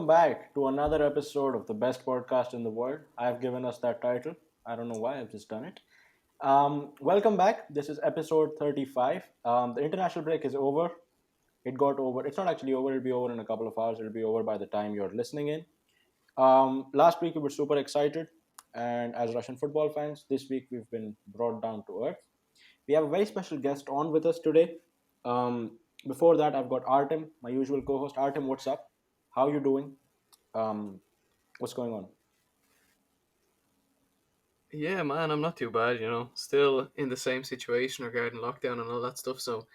back to another episode of the best podcast in the world. I've given us that title. I don't know why, I've just done it. Welcome back. This is episode 35. The international break is over. It got over. It's not actually over, it'll be over in a couple of hours. It'll be over by the time you're listening in. Last week we were super excited, and as Russian football fans, this week we've been brought down to earth. We have a very special guest on with us today. Before that, I've got Artem, my usual co-host. Artem, what's up? How you doing? Um, what's going on? Yeah, man, I'm not too bad, Still in the same situation regarding lockdown and all that stuff. So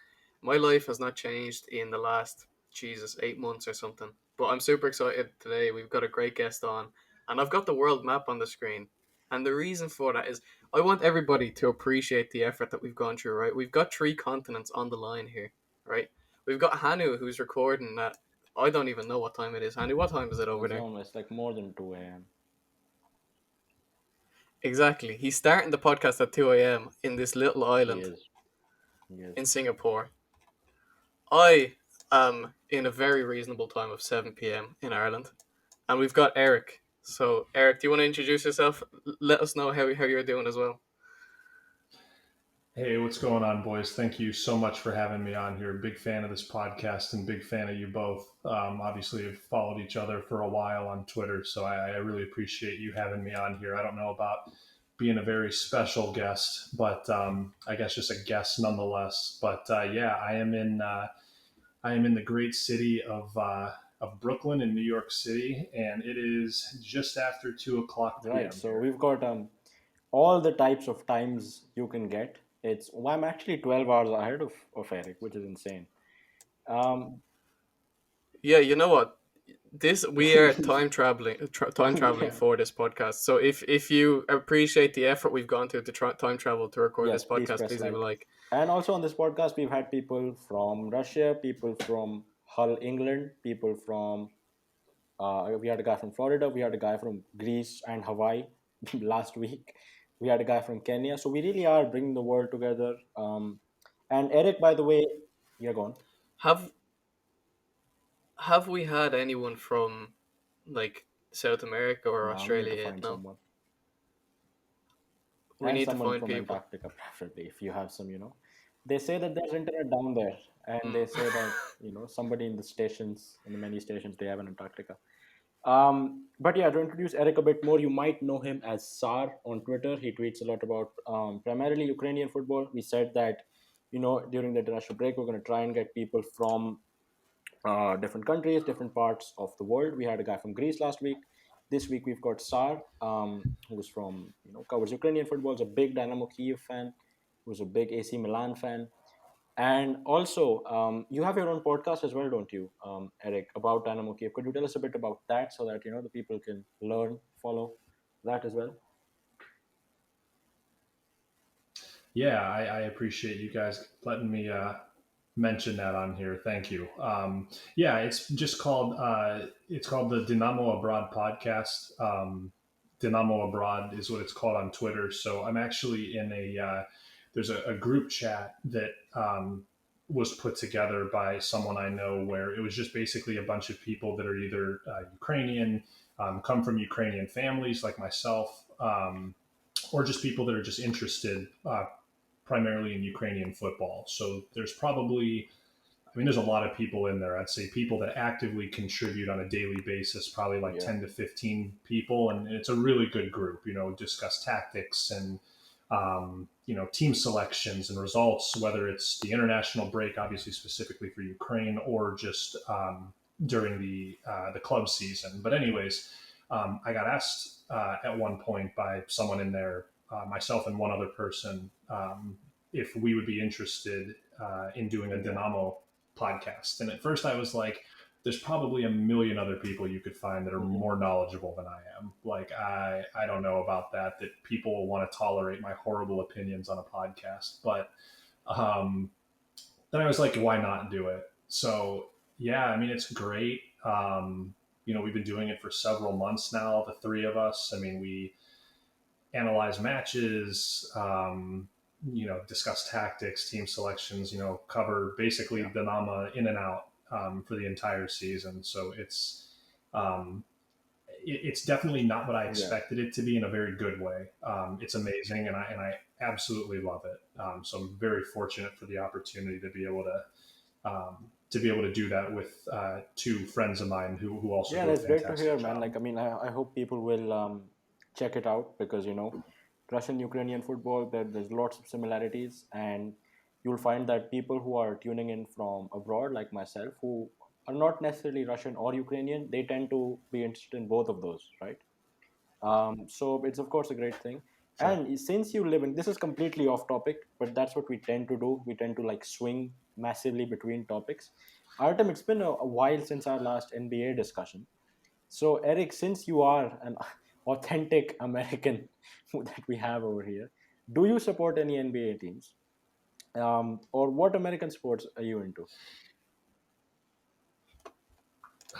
my life has not changed in the last, Jesus, 8 months or something. But I'm super excited today. We've got a great guest on, and I've got the world map on the screen. And the reason for that is I want everybody to appreciate the effort that we've gone through, right? We've got three continents on the line here, right? We've got Hanu, who's recording at, I don't even know what time it is. Hanu, what time is it over It's there? almost like more than 2 a.m. Exactly. He's starting the podcast at 2 a.m. in this little He island is. He is. in Singapore. I am in a very reasonable time of 7 p.m. in Ireland. And we've got Erik. So, Erik, do you want to introduce yourself? Let us know how you're doing as well. Hey, what's going on, boys? Thank you so much for having me on here. Big fan of this podcast and big fan of you both. Obviously, I've followed each other for a while on Twitter, so I really appreciate you having me on here. I don't know about being a very special guest, but I guess just a guest nonetheless. But yeah, I am in the great city of Brooklyn in New York City, and it is just after 2 o'clock Right. p.m. So here. we've got all the types of times you can get. I'm actually 12 hours ahead of Eric, which is insane. Um, Yeah, you know what? This we are time traveling yeah. for this podcast. So if you appreciate the effort we've gone to time travel to record Yes, this please podcast, press please leave a like. like. And also on this podcast, we've had people from Russia, people from Hull, England, people from we had a guy from Florida. We had a guy from Greece and Hawaii last week. We had a guy from Kenya. So we really are bringing the world together. And Eric, by the way, you're gone. Have have we had anyone from like South America or Now we need to Australia yet? find No. someone. We And need to someone find from people. Antarctica, preferably, if you have some. They say that there's internet down there. And they Hmm. say that, somebody in the stations, in the many stations, they have an Antarctica. But yeah, to introduce Eric a bit more, you might know him as Sar on Twitter. He tweets a lot about primarily Ukrainian football. We said that, during the international break, we're going to try and get people from different countries, different parts of the world. We had a guy from Greece last week. This week we've got Sar, who's from, covers Ukrainian football, is a big Dynamo Kyiv fan, who's a big AC Milan fan. And also, you have your own podcast as well, don't you, Eric, about Dynamo Kyiv? Could you tell us a bit about that so that the people can learn, follow that as well? Yeah, I appreciate you guys letting me mention that on here. Thank you. Yeah, it's called the Dynamo Abroad podcast. Dynamo Abroad is what it's called on Twitter. So I'm actually in there's a group chat that was put together by someone I know, where it was just basically a bunch of people that are either Ukrainian, come from Ukrainian families like myself, or just people that are just interested primarily in Ukrainian football. So there's a lot of people in there. I'd say people that actively contribute on a daily basis, probably like Yeah. 10 to 15 people. And it's a really good group, discuss tactics and, team selections and results, whether it's the international break, obviously specifically for Ukraine, or just during the club season. But anyways, I got asked at one point by someone in there, myself and one other person, if we would be interested in doing a Yeah. Dynamo podcast. And at first I was like, there's probably a million other people you could find that are Mhm. more knowledgeable than I am. Like I don't know about that people will want to tolerate my horrible opinions on a podcast. But um, then I was like, why not do it? So yeah, I mean, it's great. We've been doing it for several months now, the three of us. I mean, we analyze matches, discuss tactics, team selections, cover basically Yeah. the Nama in and out for the entire season. So Um, it's definitely not what I Yeah. expected it to be in a very good way. It's amazing, and I absolutely love it. So I'm very fortunate for the opportunity to be able to do that with two friends of mine who also Yeah, do a that's great to hear, fantastic man. job. Like, I mean, I hope people will check it out because, Russian Ukrainian football, there's lots of similarities, and you'll find that people who are tuning in from abroad, like myself, who are not necessarily Russian or Ukrainian, they tend to be interested in both of those, right? So it's of course a great thing. Sure. And since you live in, this is completely off topic, but that's what we tend to do. We tend to like swing massively between topics. Artem, it's been a while since our last NBA discussion. So Eric, since you are an authentic American that we have over here, do you support any NBA teams? Or what American sports are you into?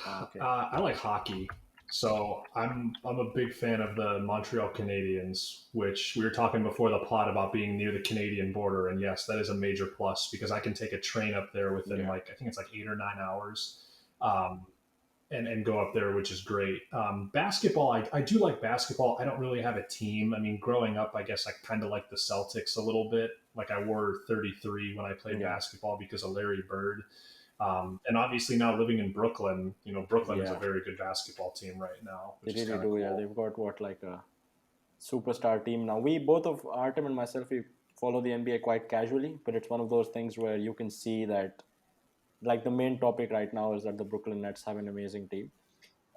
Okay. I like hockey, so I'm a big fan of the Montreal Canadiens, which we were talking before the pod about being near the Canadian border, and yes, that is a major plus because I can take a train up there within Yeah. like I think it's like 8 or 9 hours. Um, and go up there, which is great. Basketball, I do like basketball. I don't really have a team. I mean, growing up, I guess I kind of like the Celtics a little bit. Like I wore 33 when I played Yeah. basketball because of Larry Bird. And obviously now living in Brooklyn, Brooklyn is a Yeah. very good basketball team right now, They which is really kind of do. Yeah. cool. They've got what like a superstar team now. We both of Artem and myself we follow the NBA quite casually, but it's one of those things where you can see that like the main topic right now is that the Brooklyn Nets have an amazing team.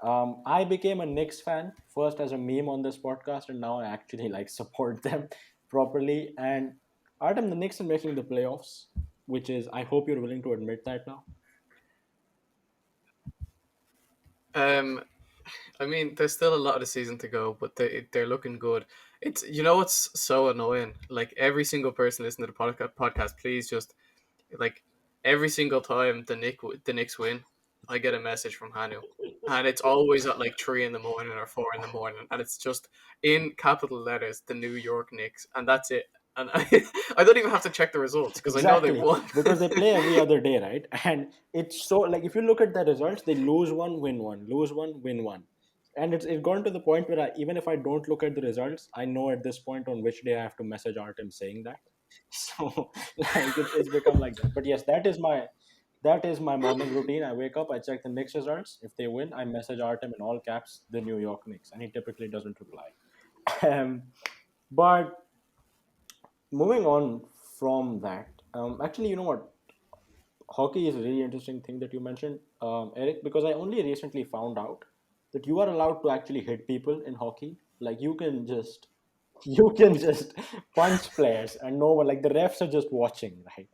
I became a Knicks fan first as a meme on this podcast, and now I actually like support them properly. And Artem, the Knicks are making the playoffs, which is I hope you're willing to admit that now. Um, I mean, there's still a lot of the season to go, but they're looking good. It's what's so annoying. Like every single person listening to the podcast, please just like every single time the Knicks win, I get a message from Hanu, and it's always at like 3 in the morning or 4 in the morning, and it's just in capital letters the New York Knicks, and that's it. And I don't even have to check the results because I know they Exactly, won. because they play every other day, right? And it's so like if you look at the results, they lose one, win one, lose one, win one, and it's gone to the point where even if I don't look at the results, I know at this point on which day I have to message Artem saying that. So like it's become like that. But yes, that is my morning routine. I wake up, I check the Knicks results. If they win, I message Artem in all caps, the New York Knicks, and he typically doesn't reply. Um, but moving on from that, actually, you know what? Hockey is a really interesting thing that you mentioned, Eric, because I only recently found out that you are allowed to actually hit people in hockey. Like you can just punch players, and no one, like the refs are just watching, right?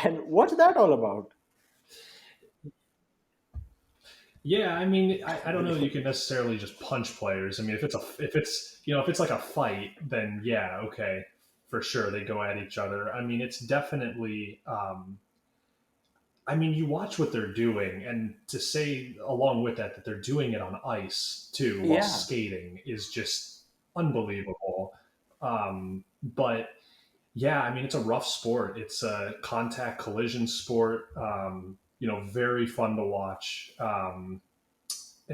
And what's that all about? Yeah, I mean, I don't know that you can necessarily just punch players. I mean, if it's like a fight, then yeah, okay, for sure they go at each other. I mean, it's definitely. I mean, you watch what they're doing, and to say along with that they're doing it on ice too while Yeah, skating is just unbelievable. But yeah, I mean, it's a rough sport. It's a contact collision sport. Very fun to watch. And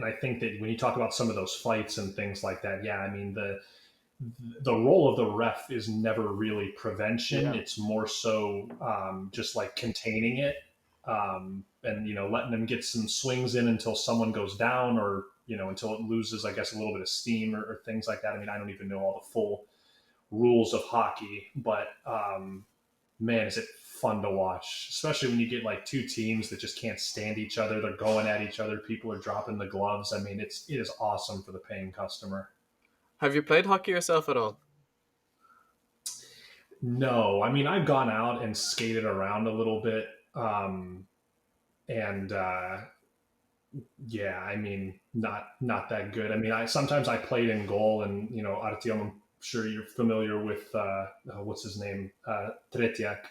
I think that when you talk about some of those fights and things like that, yeah, I mean the role of the ref is never really prevention. yeah. It's more so just like containing it, and letting them get some swings in until someone goes down, or until it loses, I guess, a little bit of steam, or things like that. I mean, I don't even know all the full rules of hockey, but man, is it fun to watch, especially when you get like two teams that just can't stand each other. They're going at each other. People are dropping the gloves. I mean, it is awesome for the paying customer. Have you played hockey yourself at all? No, I mean, I've gone out and skated around a little bit, and yeah, I mean, not that good. I mean, I sometimes I played in goal, and Artem, I'm sure you're familiar with what's his name, Tretiak,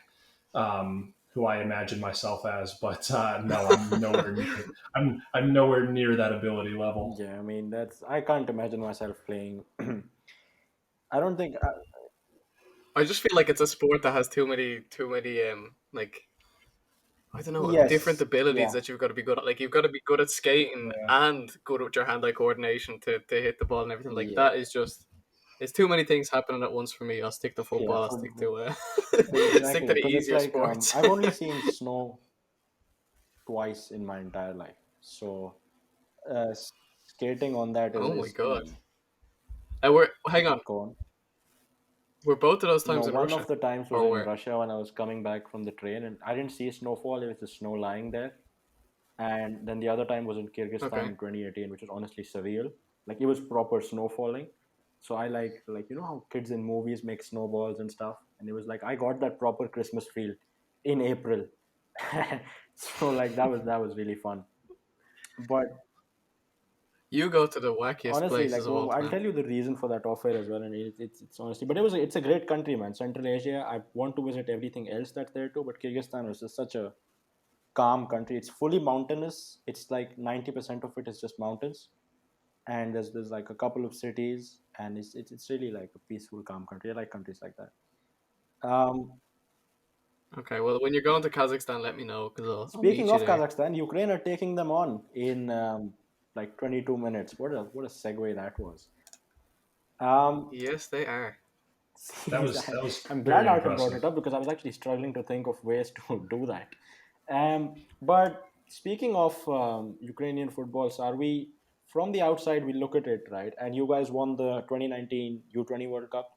who I imagine myself as, but no, I'm nowhere near that ability level. Yeah, I mean that's I can't imagine myself playing. I don't think I just feel like it's a sport that has too many like I don't know, different Yes, abilities yeah, that you've got to be good at. Like you've got to be good at skating Yeah. and good with your hand-eye coordination to hit the ball and everything. Like yeah, that is just it's too many things happening at once for me. I'll stick to yeah. football. I'll stick Football. to stick Exactly, to the because it's easier like sports. I've only seen snow twice in my entire life, so skating on that Oh my is god! easy. And we're hang on. Go on. Were both of those No, times in one of Russia, the times was or in where? Russia when I was coming back from the train, and I didn't see snowfall. It was just snow lying there. And then the other time was in Kyrgyzstan Okay. in 2018, which was honestly surreal. Like it was proper snow falling. So I like you know how kids in movies make snowballs and stuff, and it was like I got that proper Christmas feel in April. So like that was really fun. But You go to the wackiest honestly, like places of all I'll time. tell you the reason for that offer as well, and it's honestly, but it's a great country, man. Central Asia. I want to visit everything else that's there too, but Kyrgyzstan was just such a calm country. It's fully mountainous. It's like 90% of it is just mountains, and there's like a couple of cities, and it's really like a peaceful, calm country. I like countries like that. Um, Okay, well, when you're going to Kazakhstan, let me know because I'll Speaking meet you of there. Kazakhstan, Ukraine are taking them on in like 22 minutes. What a segue that was. Um, Yes, they are. That see, was that was I'm glad very Artem brought impressive. it up because I was actually struggling to think of ways to do that. But speaking of Ukrainian footballs, are we from the outside? We look at it right, and you guys won the 2019 U20 World Cup.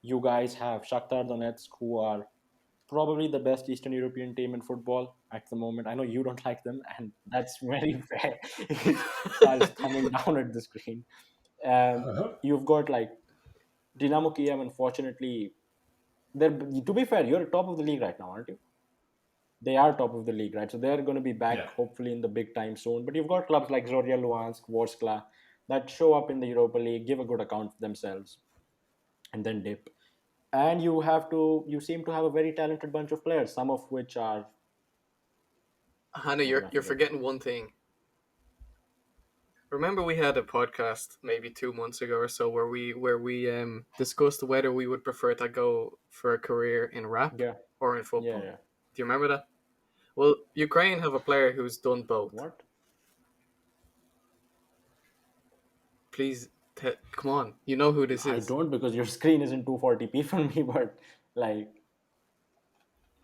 You guys have Shakhtar Donetsk, who are probably the best Eastern European team in football at the moment. I know you don't like them, and that's very fair. Sal is thumbing down at the screen. You've got like Dynamo Kyiv, unfortunately. They're, to be fair, you're top of the league right now, aren't you? They are top of the league, right? So they're going to be back Yeah. hopefully in the big time soon. But you've got clubs like Zorya Luhansk, Vorskla that show up in the Europa League, give a good account of themselves, and then dip. And you seem to have a very talented bunch of players, some of which are, Hannah, what did you're I you're forget? forgetting one thing. Remember, we had a podcast maybe 2 months ago or so where we discussed whether we would prefer to go for a career in rap Yeah, or in yeah, football. yeah. Do you remember that? Well, Ukraine have a player who's done both. What? Please, come on. You know who this I is. don't because your screen isn't 240p for me, but like,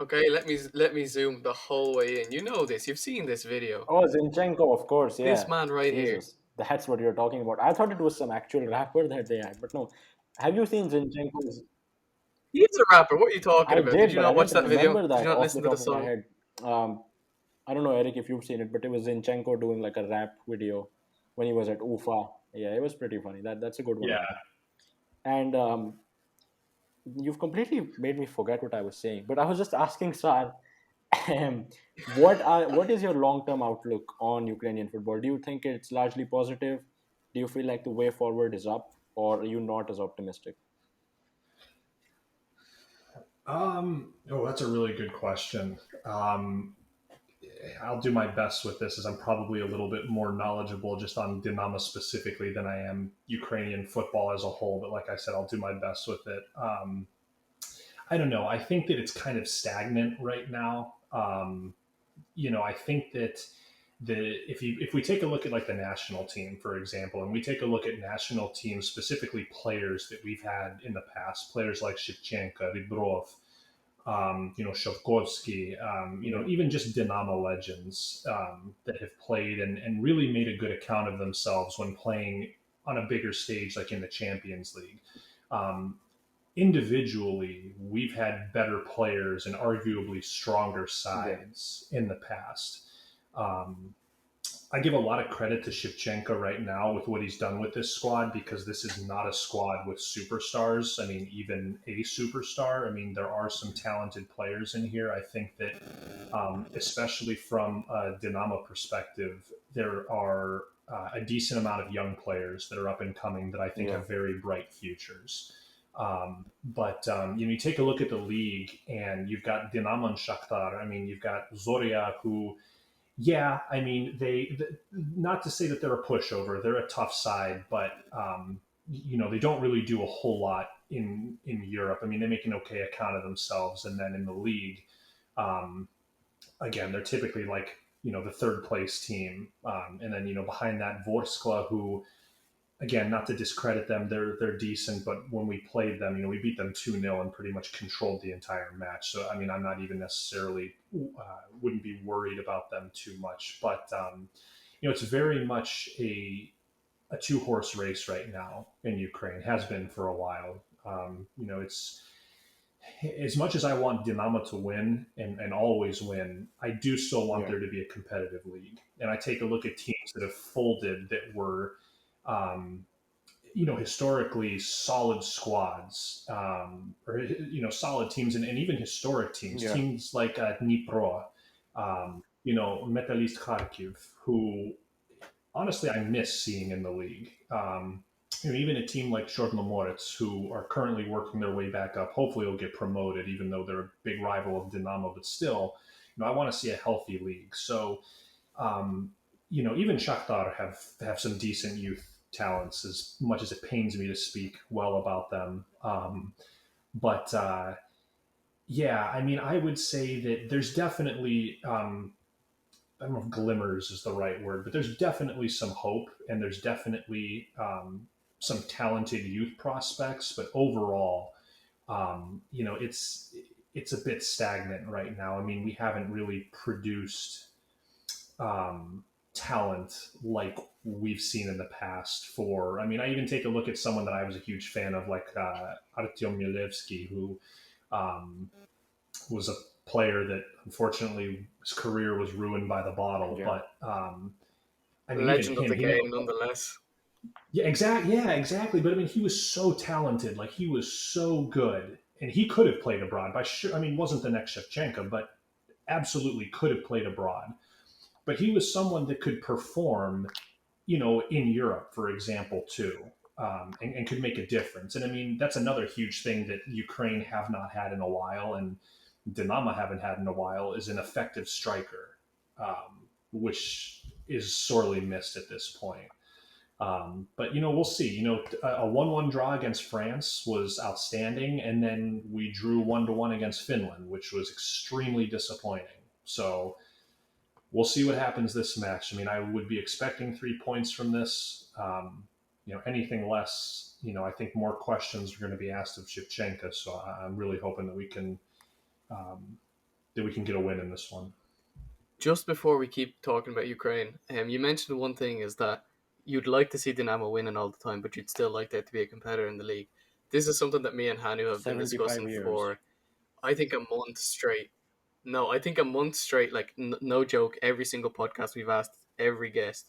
Okay, let me zoom the whole way in. You know this. You've seen this video. oh, Zinchenko, of course, This yeah. man right here. Jesus, that's what you're talking about. I thought it was some actual rapper that they had, but no. Have you seen Zinchenko's? He's a rapper. What are you talking I about? Did did, you but I not watch didn't that video? remember Did you that not off the listen to the top of my song? head. I don't know, Eric, if you've seen it, but it was Zinchenko doing like a rap video when he was at UFA. Yeah, it was pretty funny. That's a good one, Yeah. man. And you've completely made me forget what I was saying. But I was just asking Sar, what is your long term outlook on Ukrainian football? Do you think it's largely positive? Do you feel like the way forward is up, or are you not as optimistic? Oh, that's a really good question. I'll do my best with this as I'm probably a little bit more knowledgeable just on Dynamo specifically than I am Ukrainian football as a whole. But like I said, I'll do my best with it. I don't know. I think that it's kind of stagnant right now. I think that if we take a look at like the national team, for example, and we take a look at national teams, specifically players that we've had in the past, players like Shevchenko, Ribrov, Shavkovsky, Yeah, even just Dynamo legends that have played and really made a good account of themselves when playing on a bigger stage, like in the Champions League. Um, Individually, we've had better players and arguably stronger yeah, sides in the past. Um, I give a lot of credit to Shevchenko right now with what he's done with this squad because this is not a squad with superstars. I mean, even a superstar. I mean, there are some talented players in here. I think that, especially from a Dynamo perspective, there are a decent amount of young players that are up and coming that I think yeah, have very bright futures. But you take a look at the league, and you've got Dynamo and Shakhtar. I mean, you've got Zorya, who, yeah, I mean, not to say that they're a pushover. They're a tough side, but they don't really do a whole lot in Europe. I mean, they make an okay account of themselves, and then in the league, um, again, they're typically like, the third place team. And then, behind that, Vorskla, who, again, not to discredit them, they're decent, but when we played them, we beat them 2-0 and pretty much controlled the entire match. So, I mean, I'm not even necessarily, wouldn't be worried about them too much. But, it's very much a two-horse race right now in Ukraine, has been for a while. It's as much as I want Dynamo to win and always win, I do still want there to be a competitive league. And I take a look at teams that have folded that were, um, historically solid squads, or, solid teams, and even historic teams, teams like Dnipro, Metalist Kharkiv, who honestly I miss seeing in the league. Even a team like Chornomorets, who are currently working their way back up, hopefully will get promoted, even though they're a big rival of Dynamo. But still, I want to see a healthy league. So, even Shakhtar have some decent youth talents, as much as it pains me to speak well about them. But yeah, I mean, I would say that there's definitely, I don't know if glimmers is the right word, but there's definitely some hope, and there's definitely some talented youth prospects. But overall, it's a bit stagnant right now. I mean, we haven't really produced talent like we've seen in the past. I mean, I even take a look at someone that I was a huge fan of, like Artem Milevsky, who was a player that unfortunately his career was ruined by the bottle. But I mean, legend even of the him, game, nonetheless. yeah, exactly. Yeah, exactly. But I mean, he was so talented. Like, he was so good, and he could have played abroad. By sure, I mean, wasn't the next Shevchenko, but absolutely could have played abroad. But he was someone that could perform, in Europe, for example, too, and could make a difference. And I mean, that's another huge thing that Ukraine have not had in a while, and Dynamo haven't had in a while, is an effective striker, which is sorely missed at this point. But we'll see. A 1-1 draw against France was outstanding, and then we drew 1-1 against Finland, which was extremely disappointing. So we'll see what happens this match. I mean, I would be expecting 3 points from this. Anything less, I think more questions are going to be asked of Shevchenko. So I'm really hoping that we can get a win in this one. Just before we keep talking about Ukraine, you mentioned one thing is that you'd like to see Dynamo winning all the time, but you'd still like there to be a competitor in the league. This is something that me and Hanu have been discussing for, I think, a month straight. No, I think a month straight, like no joke, every single podcast we've asked every guest.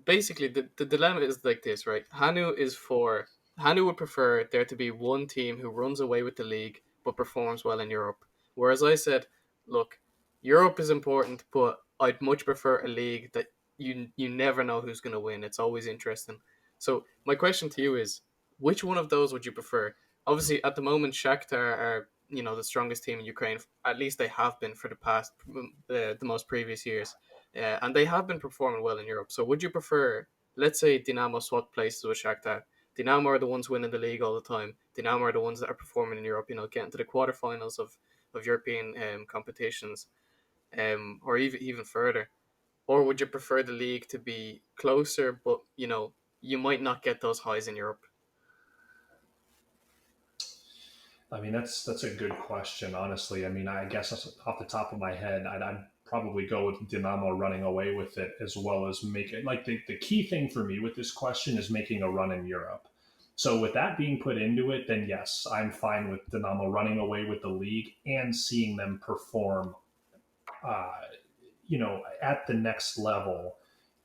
Basically, the dilemma is like this, right? Hanu would prefer there to be one team who runs away with the league but performs well in Europe. Whereas I said, look, Europe is important, but I'd much prefer a league that you never know who's going to win. It's always interesting. So my question to you is, which one of those would you prefer? Obviously, at the moment, Shakhtar are the strongest team in Ukraine. At least they have been for the past the most previous years, and they have been performing well in Europe. So would you prefer, let's say, Dynamo swap places with Shakhtar? Dynamo are the ones winning the league all the time. Dynamo are the ones that are performing in Europe. Getting to the quarterfinals of European competitions, or even further. Or would you prefer the league to be closer, but you might not get those highs in Europe? I mean, that's a good question, honestly. I mean, I guess off the top of my head, I'd probably go with Dynamo running away with it, as well as make it, like, the key thing for me with this question is making a run in Europe. So with that being put into it, then yes, I'm fine with Dynamo running away with the league and seeing them perform, uh, at the next level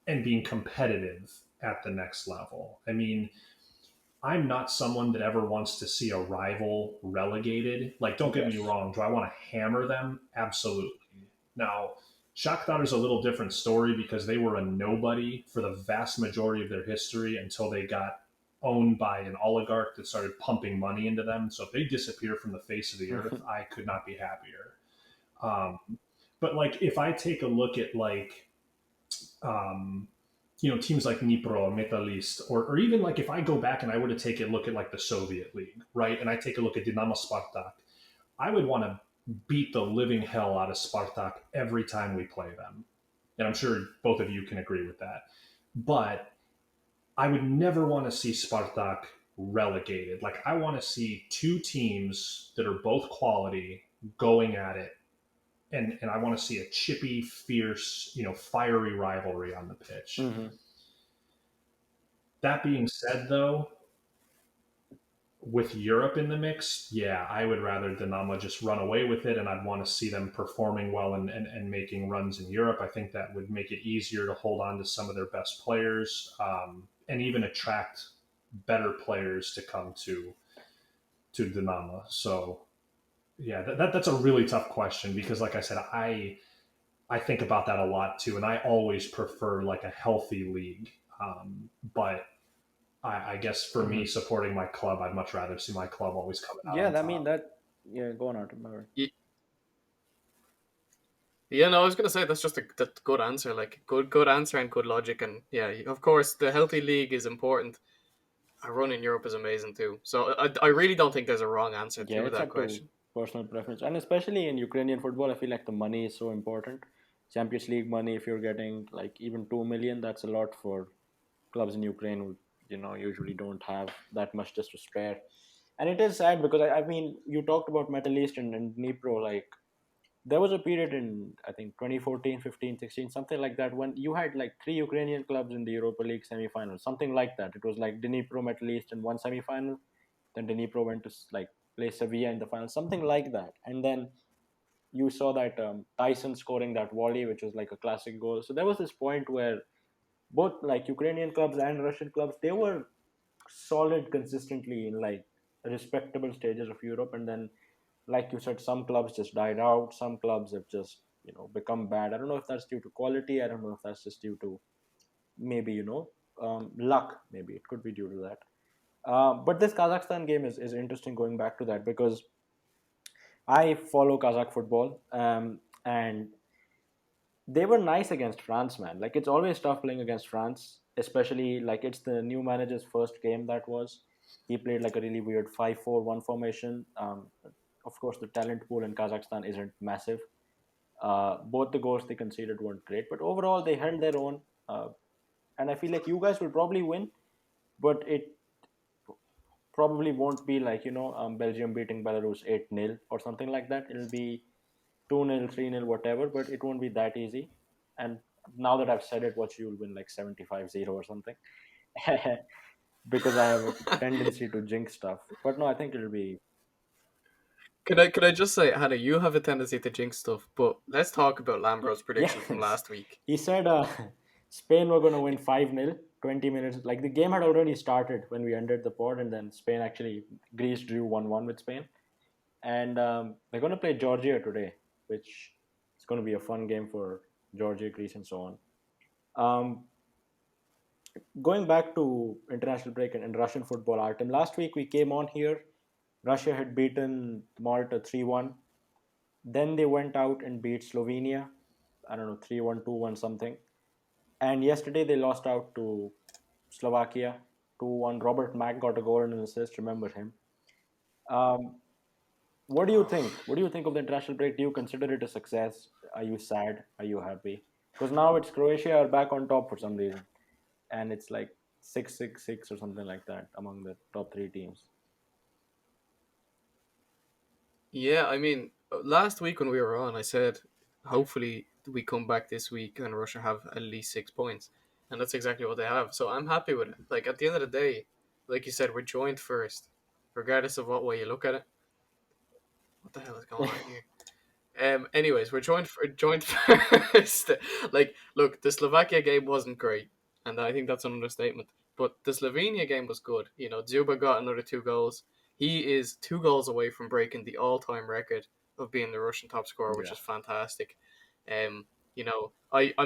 and being competitive at the next level. I mean, I'm not someone that ever wants to see a rival relegated. Like, don't get me wrong. Do I want to hammer them? Absolutely. Now, Shakhtar is a little different story because they were a nobody for the vast majority of their history until they got owned by an oligarch that started pumping money into them. So if they disappear from the face of the earth, I could not be happier. But like, if I take a look at like, teams like Dnipro, Metalist, or even like if I go back and I were to take a look at like the Soviet League, right, and I take a look at Dynamo Spartak, I would want to beat the living hell out of Spartak every time we play them. And I'm sure both of you can agree with that. But I would never want to see Spartak relegated. Like, I want to see two teams that are both quality going at it. And I want to see a chippy, fierce, fiery rivalry on the pitch. Mm-hmm. That being said, though, with Europe in the mix, yeah, I would rather Dynamo just run away with it, and I'd want to see them performing well and making runs in Europe. I think that would make it easier to hold on to some of their best players, and even attract better players to come to Dynamo. So, yeah, that's a really tough question because, like I said, I think about that a lot too, and I always prefer like a healthy league. But I guess for me, Mm-hmm. supporting my club, I'd much rather see my club always coming out Yeah, on I mean top. that. Yeah, go on, Artem. All right. Yeah, no, I was gonna say that's just a good answer, like good answer and good logic, and yeah, of course the healthy league is important. A run in Europe is amazing too. So I really don't think there's a wrong answer Yeah, to it's that up to question. personal preference, and especially in Ukrainian football, I feel like the money is so important. Champions League money, if you're getting like even 2 million, that's a lot for clubs in Ukraine who usually don't have that much just to spare. And it is sad because I mean, you talked about Metal East and Dnipro. Like there was a period in I think 2014, 15, 16, something like that, when you had like three Ukrainian clubs in the Europa League semi-final, something like that. It was like Dnipro, Metal East, and one semi-final. Then Dnipro went to like play Sevilla in the final, something like that. And then you saw that Tyson scoring that volley, which was like a classic goal. So there was this point where both like Ukrainian clubs and Russian clubs, they were solid consistently in like respectable stages of Europe. And then, like you said, some clubs just died out. Some clubs have just become bad. I don't know if that's due to quality. I don't know if that's just due to maybe luck. Maybe it could be due to that. But this Kazakhstan game is interesting. Going back to that because I follow Kazakh football, and they were nice against France, man. Like it's always tough playing against France, especially like it's the new manager's first game. That was he played like a really weird 5-4-1 formation. Of course, the talent pool in Kazakhstan isn't massive. Both the goals they conceded weren't great, but overall they held their own. And I feel like you guys will probably win, but it probably won't be like Belgium beating Belarus 8-0 or something like that. It'll be 2-0, 3-0, whatever, but it won't be that easy. And now that I've said it, watch you'll win like 75-0 or something. Because I have a tendency to jinx stuff. But no, I think it'll be. Could I just say, Hannah, you have a tendency to jinx stuff, but let's talk about Lambro's prediction from Yes. last week. He said Spain were going to win 5-0, 20 minutes. Like the game had already started when we ended the pod, and then Spain actually, Greece drew 1-1 with Spain. And they're going to play Georgia today, which is going to be a fun game for Georgia, Greece, and so on. Um, Going back to international break and Russian football, Artem, last week we came on here. Russia had beaten Malta 3-1. Then they went out and beat Slovenia. I don't know, 3-1, 2-1, something. And yesterday they lost out to Slovakia 2-1. Robert Mack got a goal and an assist. Remember him. Um, what do you Oh. think? What do you think of the international break? Do you consider it a success? Are you sad? Are you happy? Because now it's Croatia are back on top for some reason, and it's like 6-6-6 or something like that among the top three teams. Yeah, I mean, last week when we were on, I said hopefully we come back this week and Russia have at least 6 points, and that's exactly what they have. So I'm happy with it. Like at the end of the day, like you said, we're joint first, regardless of what way you look at it. What the hell is going on here? Anyways, we're joint first. Like, look, the Slovakia game wasn't great, and I think that's an understatement. But the Slovenia game was good. You know, Zuba got another 2 goals. He is 2 goals away from breaking the all-time record of being the Russian top scorer, which Yeah, is fantastic. I'm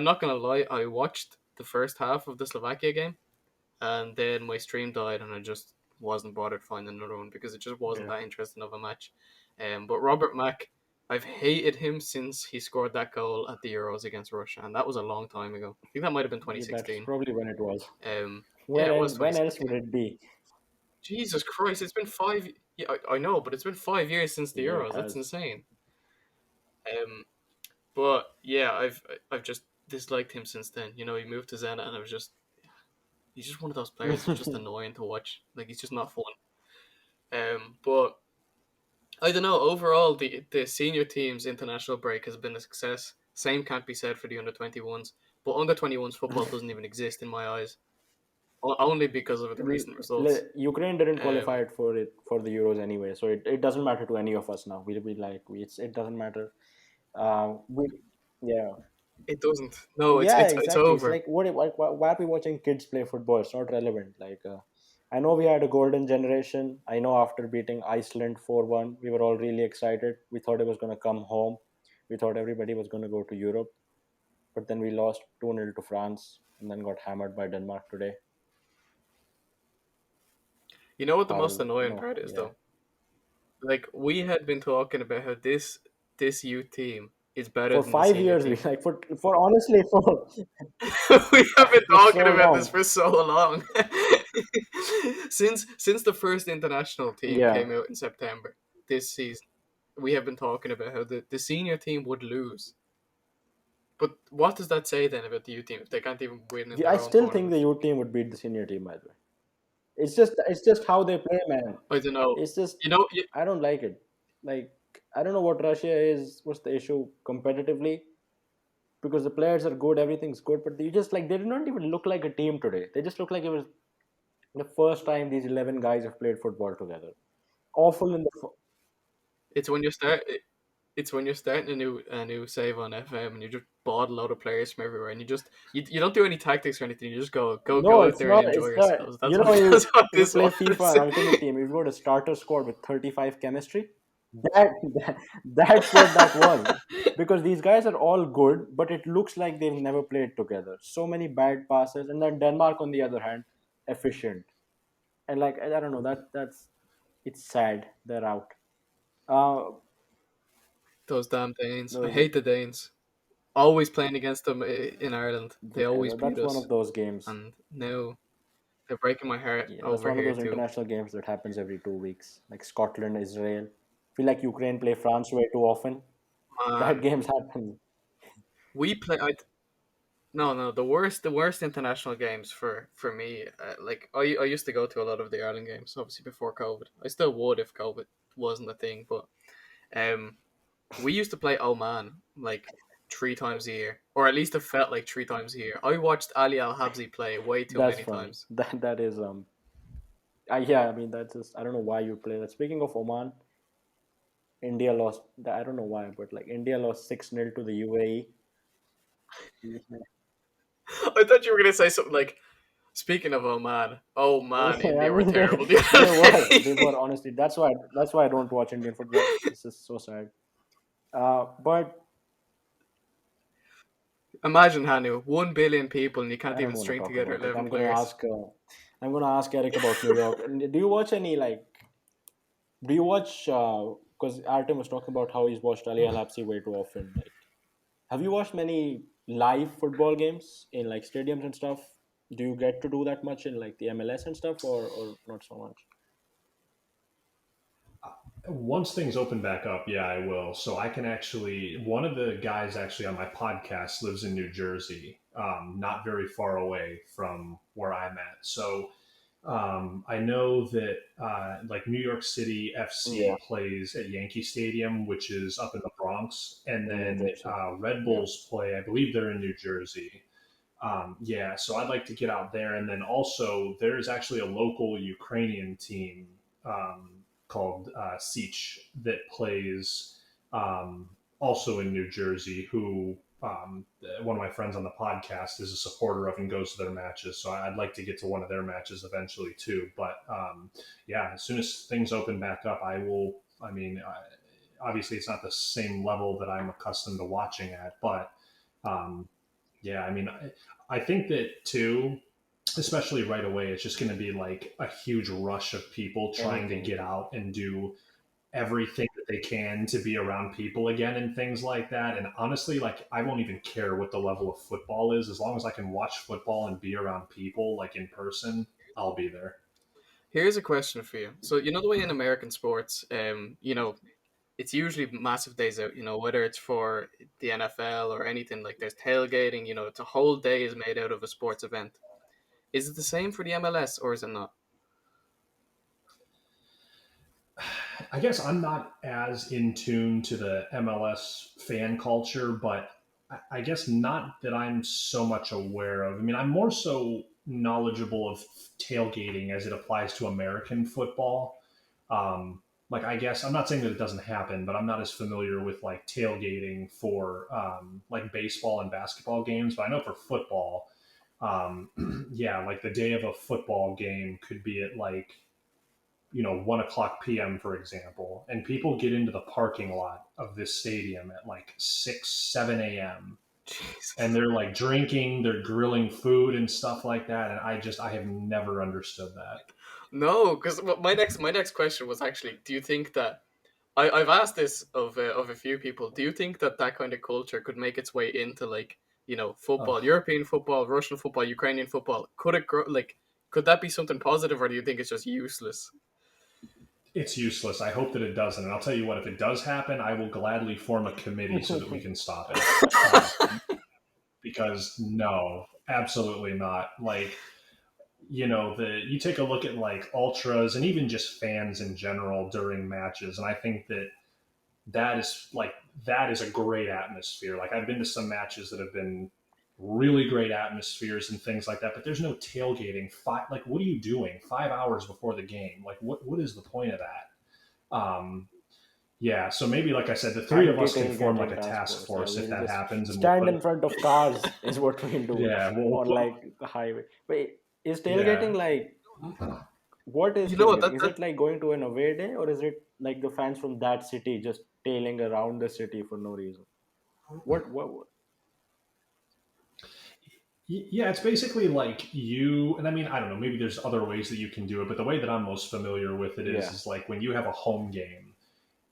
not gonna lie. I watched the first half of the Slovakia game, and then my stream died, and I just wasn't bothered finding another one because it just wasn't yeah, that interesting of a match. But Robert Mack, I've hated him since he scored that goal at the Euros against Russia, and that was a long time ago. I think that might have been yeah. That's 2016. probably when it was. Yeah, it was When else would 2016. it be? Jesus Christ, it's been 5. Yeah, I know, but it's been 5 years since the Yeah, it Euros. That's has. insane. But yeah, I've just disliked him since then. He moved to Zenit, and he's just one of those players who's just annoying to watch. Like, he's just not fun. But I don't know. Overall, the senior team's international break has been a success. Same can't be said for the under 21s. But under 21s football doesn't even exist in my eyes, only because of the recent results. Ukraine didn't qualify Um, it for the Euros anyway, so it doesn't matter to any of us now. It doesn't matter. We yeah. it doesn't. No, it's Yeah, it's it's exactly. It's over. like why are we watching kids play football? It's not relevant. I know we had a golden generation. I know after beating Iceland 4-1, we were all really excited. We thought it was going to come home. We thought everybody was going to go to Europe, but then we lost 2-0 to France and then got hammered by Denmark today. You know what the most How annoying no, part is, yeah. though? Like, we had been talking about how this youth team is better For than the 5 senior years we team. like for honestly We have been for talking so about this long. for so long. Since the first international team Yeah. came out in September this season, we have been talking about how the senior team would lose. But what does that say then about the youth team if they can't even win in I their own still think the tournament? youth team would beat the senior team, by the way. It's just how they play, man. I don't know. It's just You know, I don't like it. Like I don't know what Russia is. What's the issue competitively? Because the players are good, everything's good, but they did not even look like a team today. They just look like it was the first time these 11 guys have played football together. Awful in the it's when you start. It's when you're starting a new save on FM and you just bought a load of players from everywhere and you don't do any tactics or anything. You just go No, out it's there and not. enjoy It's not. yourselves. You That's know, what you that's what you this play was. FIFA and Ultimate Team. You've got a starter squad with 35 chemistry. That, that's what that was. Because these guys are all good, but it looks like they've never played together. So many bad passes, and then Denmark, on the other hand, efficient. And like I don't know, that's it's sad they're out. Uh, Those damn Danes. I no, hate the Danes. Always playing against them in Ireland. They always beat that's one of us. those games. And now they're breaking my heart Yeah, that's over one of here those too. international games that happens every 2 weeks, like Scotland, Israel. Feel like Ukraine play France way too often. That Man, games happen. we play. No, no, the worst international games for me. Like, I used to go to a lot of the Ireland games, obviously before COVID. I still would if COVID wasn't a thing, but um, we used to play Oman like 3 times a year, or at least it felt like 3 times a year. I watched Ali Al Habsi play way too That's many funny. times. That is yeah. I mean, that's just I don't know why you play that. Speaking of Oman, India lost. I don't know why, but like India lost 6-0 to the UAE. I thought you were gonna say something like, "Speaking of Oman, oh man, I India were mean, terrible the they other were they day." were honestly. That's why I don't watch Indian football. This is so sad. But Imagine, Hanu, 1 billion people and you I can't don't even want to string talk together about it. 11 players. I'm gonna ask Eric about New York. And do you watch any like? Do you watch? Because Artem was talking about how he's watched Ali Al Habsi way too often. Like, have you watched many live football games in like stadiums and stuff? Do you get to do that much in like the MLS and stuff, or not so much? Once things open back up, yeah, I will. So I can actually, one of the guys actually on my podcast lives in New Jersey, not very far away from where I'm at. So I know that like New York City Yeah, FC plays at Yankee Stadium, which is up in the Bronx, and in New then Jersey. Red Yeah, Bulls play. I believe they're in New Jersey. Yeah, so I'd like to get out there, and then also there's actually a local Ukrainian team called Sich that plays also in New Jersey. Who one of my friends on the podcast is a supporter of and goes to their matches. So I'd like to get to one of their matches eventually too. But yeah, as soon as things open back up, I will. I mean, obviously it's not the same level that I'm accustomed to watching at, but um, yeah, I mean, I think that too, especially right away, it's just going to be like a huge rush of people trying to anything. get out and do everything that they can to be around people again and things like that. And honestly, like, I won't even care what the level of football is as long as I can watch football and be around people like in person. I'll be there. Here's a question for you. So, the way in American sports, it's usually massive days out, whether it's for the NFL or anything. Like there's tailgating, it's a whole day is made out of a sports event. Is it the same for the MLS or is it not? I guess I'm not as in tune to the MLS fan culture, but I guess not that I'm so much aware of. I mean, I'm more so knowledgeable of tailgating as it applies to American football. Like, I guess I'm not saying that it doesn't happen, but I'm not as familiar with like tailgating for like baseball and basketball games. But I know for football, yeah, like the day of a football game could be at like 1 o'clock p.m. for example, and people get into the parking lot of this stadium at like 6, 7 a.m. and Jesus. they're like drinking, they're grilling food and stuff like that, and I have never understood that. No, because my next question was actually, do you think that I've asked this of a few people? Do you think that that kind of culture could make its way into like football, Ugh. European football, Russian football, Ukrainian football? Could it grow? Like, could that be something positive, or do you think it's just useless? It's useless. I hope that it doesn't. And I'll tell you what, if it does happen, I will gladly form a committee so that we can stop it. Because no, absolutely not. Like, you take a look at like ultras and even just fans in general during matches, and I think that that is like that is a great atmosphere. Like I've been to some matches that have been really great atmospheres and things like that, but there's no tailgating. Like, what are you doing 5 hours before the game? Like, what is the point of that? Yeah, so maybe like I said, the three of us can form like Anti-tailgating a task task force. Yeah, force if we'll that just happens, and we'll stand put in front of cars is what we'll do yeah, we'll on put like the highway. Wait, is tailgating yeah. like what is You know what? tailgating? That, Is that it like going to an away day, or is it like the fans from that city just tailing around the city for no reason? What? Yeah, it's basically like you, and I mean, I don't know, maybe there's other ways that you can do it, but the way that I'm most familiar with it is, Yeah. is like when you have a home game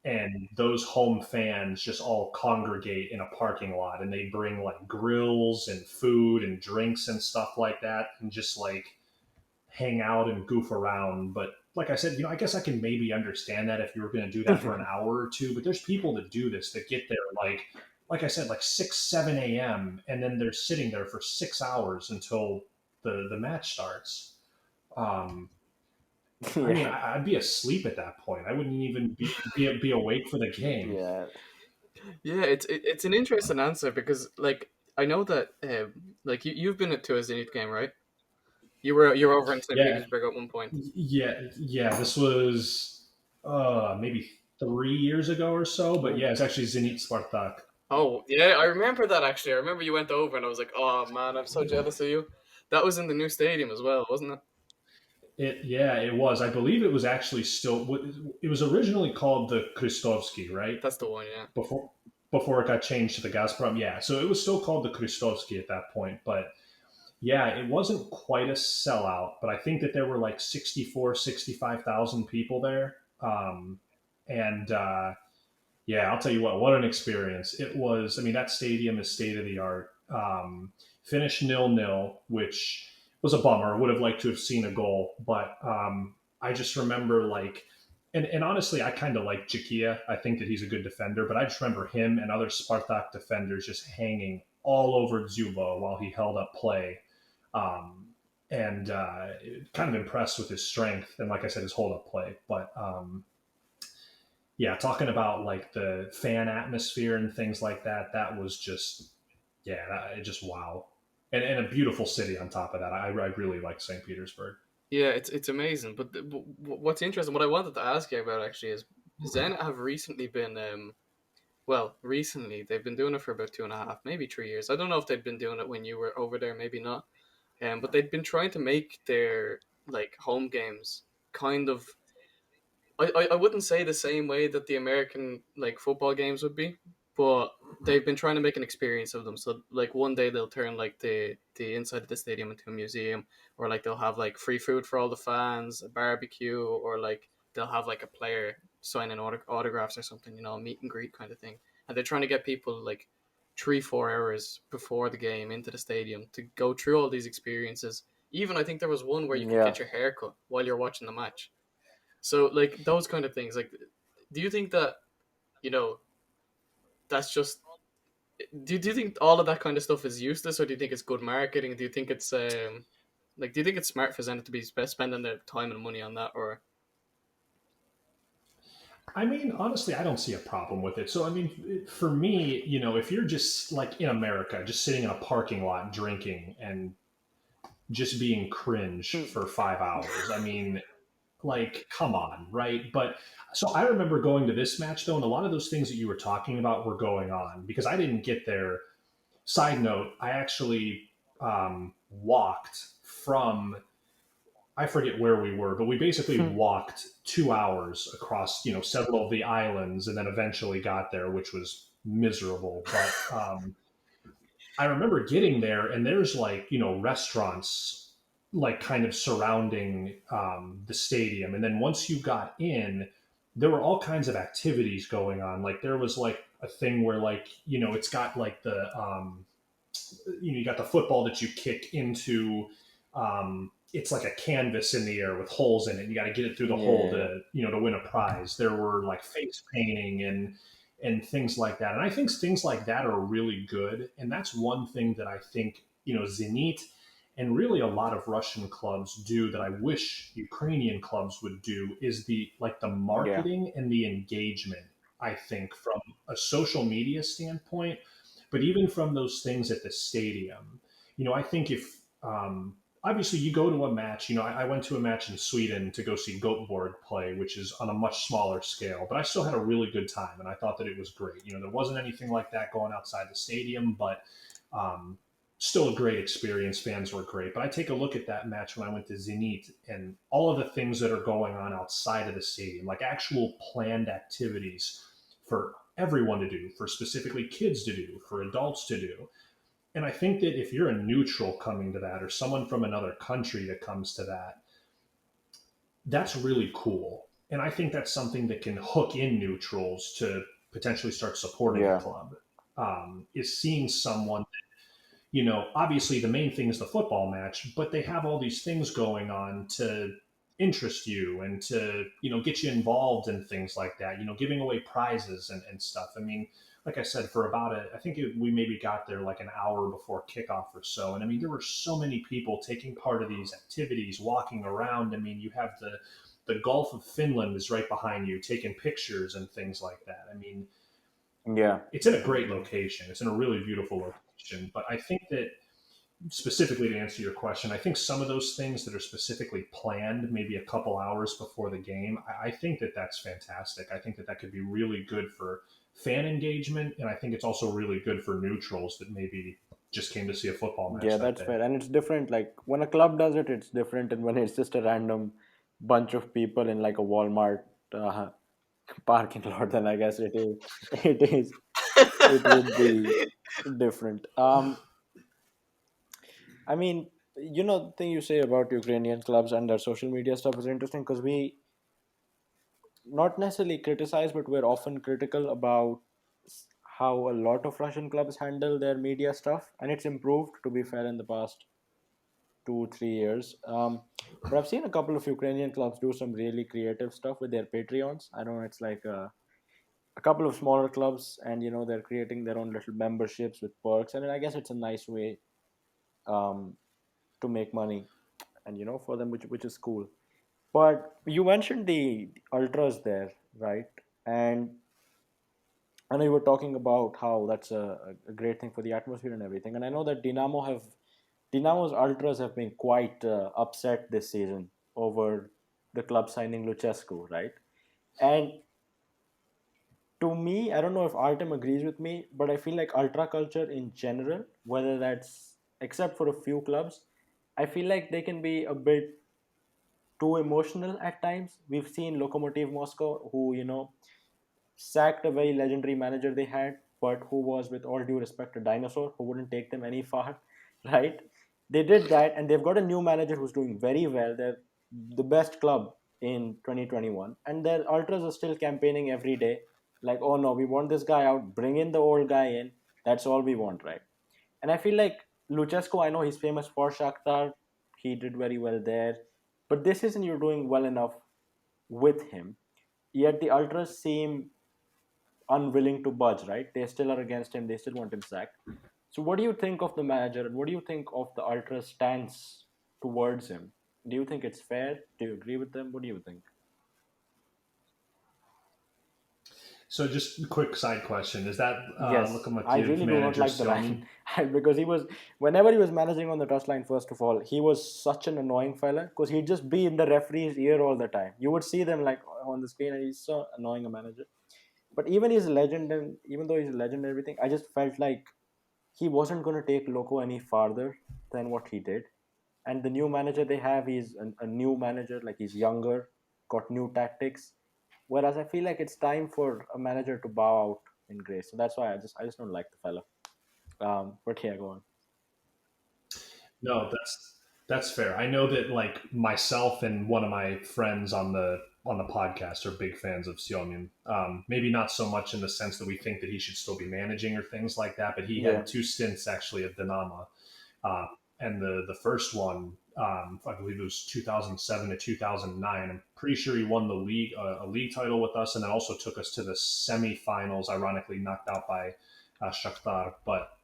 and those home fans just all congregate in a parking lot and they bring like grills and food and drinks and stuff like that and just like hang out and goof around. But like I said, I guess I can maybe understand that if you were going to do that for an hour or two. But there's people that do this that get there like I said, like 6, 7 a.m. and then they're sitting there for 6 hours until the match starts. Um, I mean, Yeah. I'd be asleep at that point. I wouldn't even be awake for the game. Yeah. yeah, it's an interesting answer because like I know that like you've been to a Zenit game, right? You were over in St. Yeah, Petersburg at one point. yeah. This was maybe 3 years ago or so, but Oh. yeah, it's actually Zenit Spartak. Oh, yeah, I remember that actually. I remember you went over and I was like, "Oh man, I'm so jealous of you." That was in the new stadium as well, wasn't it? It was. I believe it was actually still. It was originally called the Kristovsky, right? That's the one, yeah. Before before it got changed to the Gazprom. Yeah, so it was still called the Kristovsky at that point, but yeah, it wasn't quite a sellout, but I think that there were like 64, 65,000 people there. And Yeah, I'll tell you what an experience. It was, I mean, that stadium is state of the art. Finished 0-0, which was a bummer. Would have liked to have seen a goal, but I just remember like, and honestly, I kind of like Jakia. I think that he's a good defender, but I just remember him and other Spartak defenders just hanging all over Zubo while he held up play. Um, and Kind of impressed with his strength and, like I said, his hold up play. But Yeah, talking about like the fan atmosphere and things like that, that was just, yeah, just wow. And a beautiful city on top of that. I really like St. Petersburg. Yeah, it's amazing. But what's interesting, what I wanted to ask you about actually is Zenit have recently been well, recently they've been doing it for about 2.5, maybe 3 years. I don't know if they'd been doing it when you were over there, maybe not. But they'd been trying to make their like home games kind of I wouldn't say the same way that the American like football games would be, but they've been trying to make an experience of them. So like one day they'll turn like the inside of the stadium into a museum, or like they'll have like free food for all the fans, a barbecue, or like they'll have like a player signing autographs or something, a meet and greet kind of thing. And they're trying to get people like 3-4 hours before the game into the stadium to go through all these experiences. Even I think there was one where you could Yeah. get your hair cut while you're watching the match. So like those kind of things. Like, do you think that? you know, that's just. Do you think all of that kind of stuff is useless, or do you think it's good marketing? Do you think it's like, do you think it's smart for Zenit to be spending their time and money on that, or I mean, honestly, I don't see a problem with it. So, I mean, for me, if you're just like in America, just sitting in a parking lot drinking and just being cringe Hmm. for 5 hours, I mean, like, come on, right? But so I remember going to this match though, and a lot of those things that you were talking about were going on because I didn't get there. Side note, I actually walked from, I forget where we were, but we basically Hmm. walked 2 hours across, several of the islands, and then eventually got there, which was miserable. But I remember getting there, and there's like restaurants like kind of surrounding the stadium, and then once you got in, there were all kinds of activities going on. Like there was like a thing where like it's got like the you got the football that you kick into. It's like a canvas in the air with holes in it. You got to get it through the hole Yeah, to to win a prize. There were like face painting and things like that. And I think things like that are really good. And that's one thing that I think Zenit and really a lot of Russian clubs do that I wish Ukrainian clubs would do is the like the yeah, marketing and the engagement. I think from a social media standpoint, but even from those things at the stadium, I think if obviously you go to a match, I went to a match in Sweden to go see Goatboard play, which is on a much smaller scale, but I still had a really good time and I thought that it was great. There wasn't anything like that going outside the stadium, but um, still a great experience. Fans were great. But I take a look at that match when I went to Zenit and all of the things that are going on outside of the stadium, like actual planned activities for everyone to do, for specifically kids to do, for adults to do. And I think that if you're a neutral coming to that or someone from another country that comes to that, that's really cool. And I think that's something that can hook in neutrals to potentially start supporting a yeah, club. Is seeing someone, obviously the main thing is the football match, but they have all these things going on to interest you and to, get you involved in things like that, giving away prizes and stuff. I mean, like I said, for about I think we maybe got there like an hour before kickoff or so. And I mean, there were so many people taking part of these activities, walking around. I mean, you have the Gulf of Finland is right behind you, taking pictures and things like that. I mean, yeah. it's in a great location. It's in a really beautiful location. But I think that specifically to answer your question, I think some of those things that are specifically planned, maybe a couple hours before the game, I think that that's fantastic. I think that that could be really good for fan engagement, and I think it's also really good for neutrals that maybe just came to see a football Yeah, match that that's day. fair. And it's different. Like when a club does it, it's different. And when it's just a random bunch of people in like a Walmart uh, parking lot, then I guess it is, it is, it would be different. I mean, the thing you say about Ukrainian clubs and their social media stuff is interesting because we not necessarily criticize, but we're often critical about how a lot of Russian clubs handle their media stuff, and it's improved, to be fair, in the past 2 3 years. But I've seen a couple of Ukrainian clubs do some really creative stuff with their Patreons. I don't know, it's like a couple of smaller clubs, and they're creating their own little memberships with perks, and I guess it's a nice way um, to make money, and for them, which is cool. But you mentioned the ultras there, right? And I know you were talking about how that's a great thing for the atmosphere and everything. And I know that Dynamo's ultras have been quite upset this season over the club signing Lucescu, right? And to me, I don't know if Artem agrees with me, but I feel like ultra culture in general, whether that's except for a few clubs, I feel like they can be a bit too emotional at times. We've seen Lokomotiv Moscow, who sacked a very legendary manager they had, but who was, with all due respect, a dinosaur who wouldn't take them any far, right? They did that, and they've got a new manager who's doing very well. They're the best club in 2021, and their ultras are still campaigning every day, like, oh no, we want this guy out, bring in the old guy in. That's all we want, right? And I feel like Lucescu, I know he's famous for Shakhtar. He did very well there, but this season you're doing well enough with him. Yet the ultras seem unwilling to budge, right? They still are against him. They still want him sacked. So, what do you think of the manager, and what do you think of the ultra stance towards him? Do you think it's fair? Do you agree with them? What do you think? So just a quick side question: is that Yes, I Lokomotiv really do not manager like the line Semyon? because he was, whenever he was managing on the touch line, first of all, he was such an annoying fella because he'd just be in the referee's ear all the time. You would see them like on the screen, and he's so annoying a manager. But even he's a legend, and even though he's a legend and everything, I just felt like he wasn't going to take Loco any farther than what he did. And the new manager they have, he's a new manager, like he's younger, got new tactics. Whereas I feel like it's time for a manager to bow out in grace. So that's why I just don't like the fella. But yeah, go on. No, that's fair. I know that like myself and one of my friends on the podcast are big fans of Semyon. Maybe not so much in the sense that we think that he should still be managing or things like that, but he Yeah, had two stints actually at Dynamo. Uh, and the first one, I believe it was 2007 to 2009. I'm pretty sure he won the league a league title with us, and then also took us to the semifinals. Ironically, knocked out by Shakhtar. But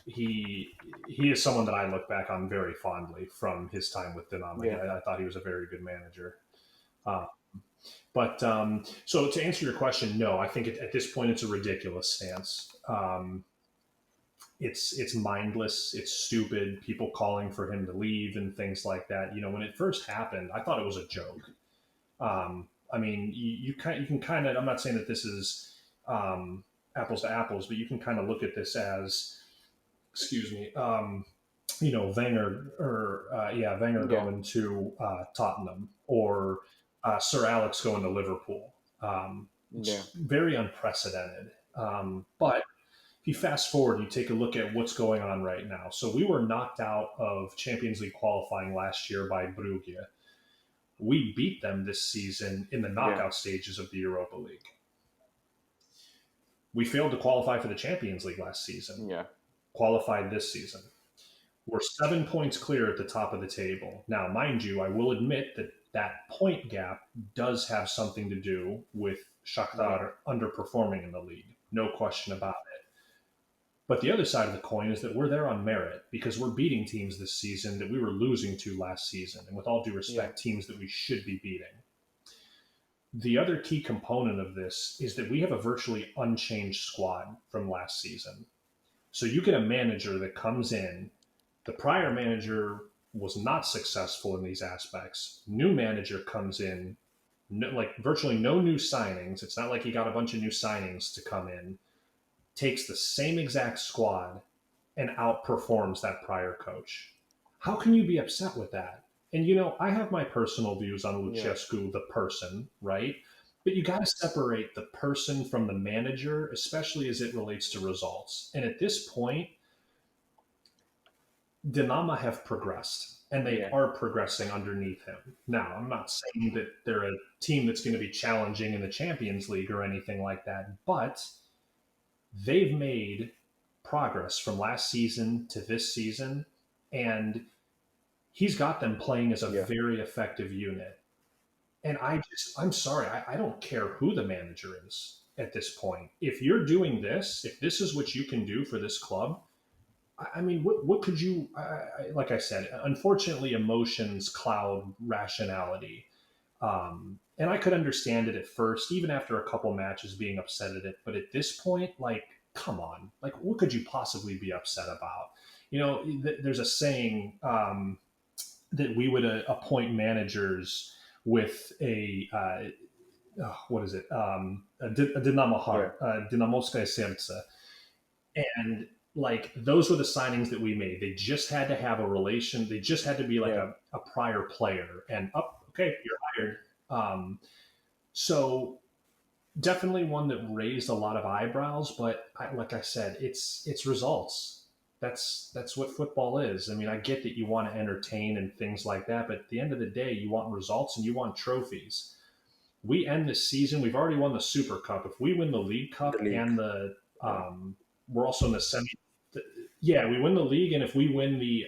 he is someone that I look back on very fondly from his time with Dynamo. yeah, I thought he was a very good manager. Uh, but so to answer your question, no, I think at this point it's a ridiculous stance. It's mindless, it's stupid. People calling for him to leave and things like that. You know, when it first happened, I thought it was a joke. I mean, you can kind of. I'm not saying that this is apples to apples, but you can kind of look at this as, excuse me, you know, Wenger yeah, going to Tottenham, or Sir Alex going to Liverpool. yeah, It's very unprecedented. But if you fast forward, you take a look at what's going on right now. So we were knocked out of Champions League qualifying last year by Brugge. We beat them this season in the yeah, knockout stages of the Europa League. We failed to qualify for the Champions League last season, yeah, qualified this season. We're 7 points clear at the top of the table. Now, mind you, I will admit that that point gap does have something to do with yeah, Shakhtar underperforming in the league. No question about it. But the other side of the coin is that we're there on merit because we're beating teams this season that we were losing to last season. And with all due yeah, respect, teams that we should be beating. The other key component of this is that we have a virtually unchanged squad from last season. So you get a manager that comes in. The prior manager was not successful in these aspects. New manager comes in, no, like virtually no new signings. It's not like he got a bunch of new signings to come in. Takes the same exact squad and outperforms that prior coach. How can you be upset with that? And you know, I have my personal views on yeah, Lucescu, the person, right? But you got to separate the person from the manager, especially as it relates to results. And at this point, Dynamo have progressed, and they yeah, are progressing underneath him. Now, I'm not saying that they're a team that's going to be challenging in the Champions League or anything like that, but they've made progress from last season to this season, and he's got them playing as a yeah, very effective unit. And I'm sorry, I don't care who the manager is at this point. If you're doing this, if this is what you can do for this club, I mean, what could you, like I said, unfortunately, emotions cloud rationality. And I could understand it at first, even after a couple matches being upset at it. But at this point, like, come on, like, what could you possibly be upset about? You know, there's a saying that we would appoint managers with what is it? A Dynamo yeah, heart, Dynamovskaya serce. And like those were the signings that we made. They just had to have a relation. They just had to be like yeah, a prior player. And okay, you're hired. So definitely one that raised a lot of eyebrows. But like I said, it's results. That's what football is. I mean, I get that you want to entertain and things like that, but at the end of the day, you want results and you want trophies. We end this season. We've already won the Super Cup. If we win the League the Cup league. and the Yeah, we're also in the semi. Yeah, we win the league, and if we win the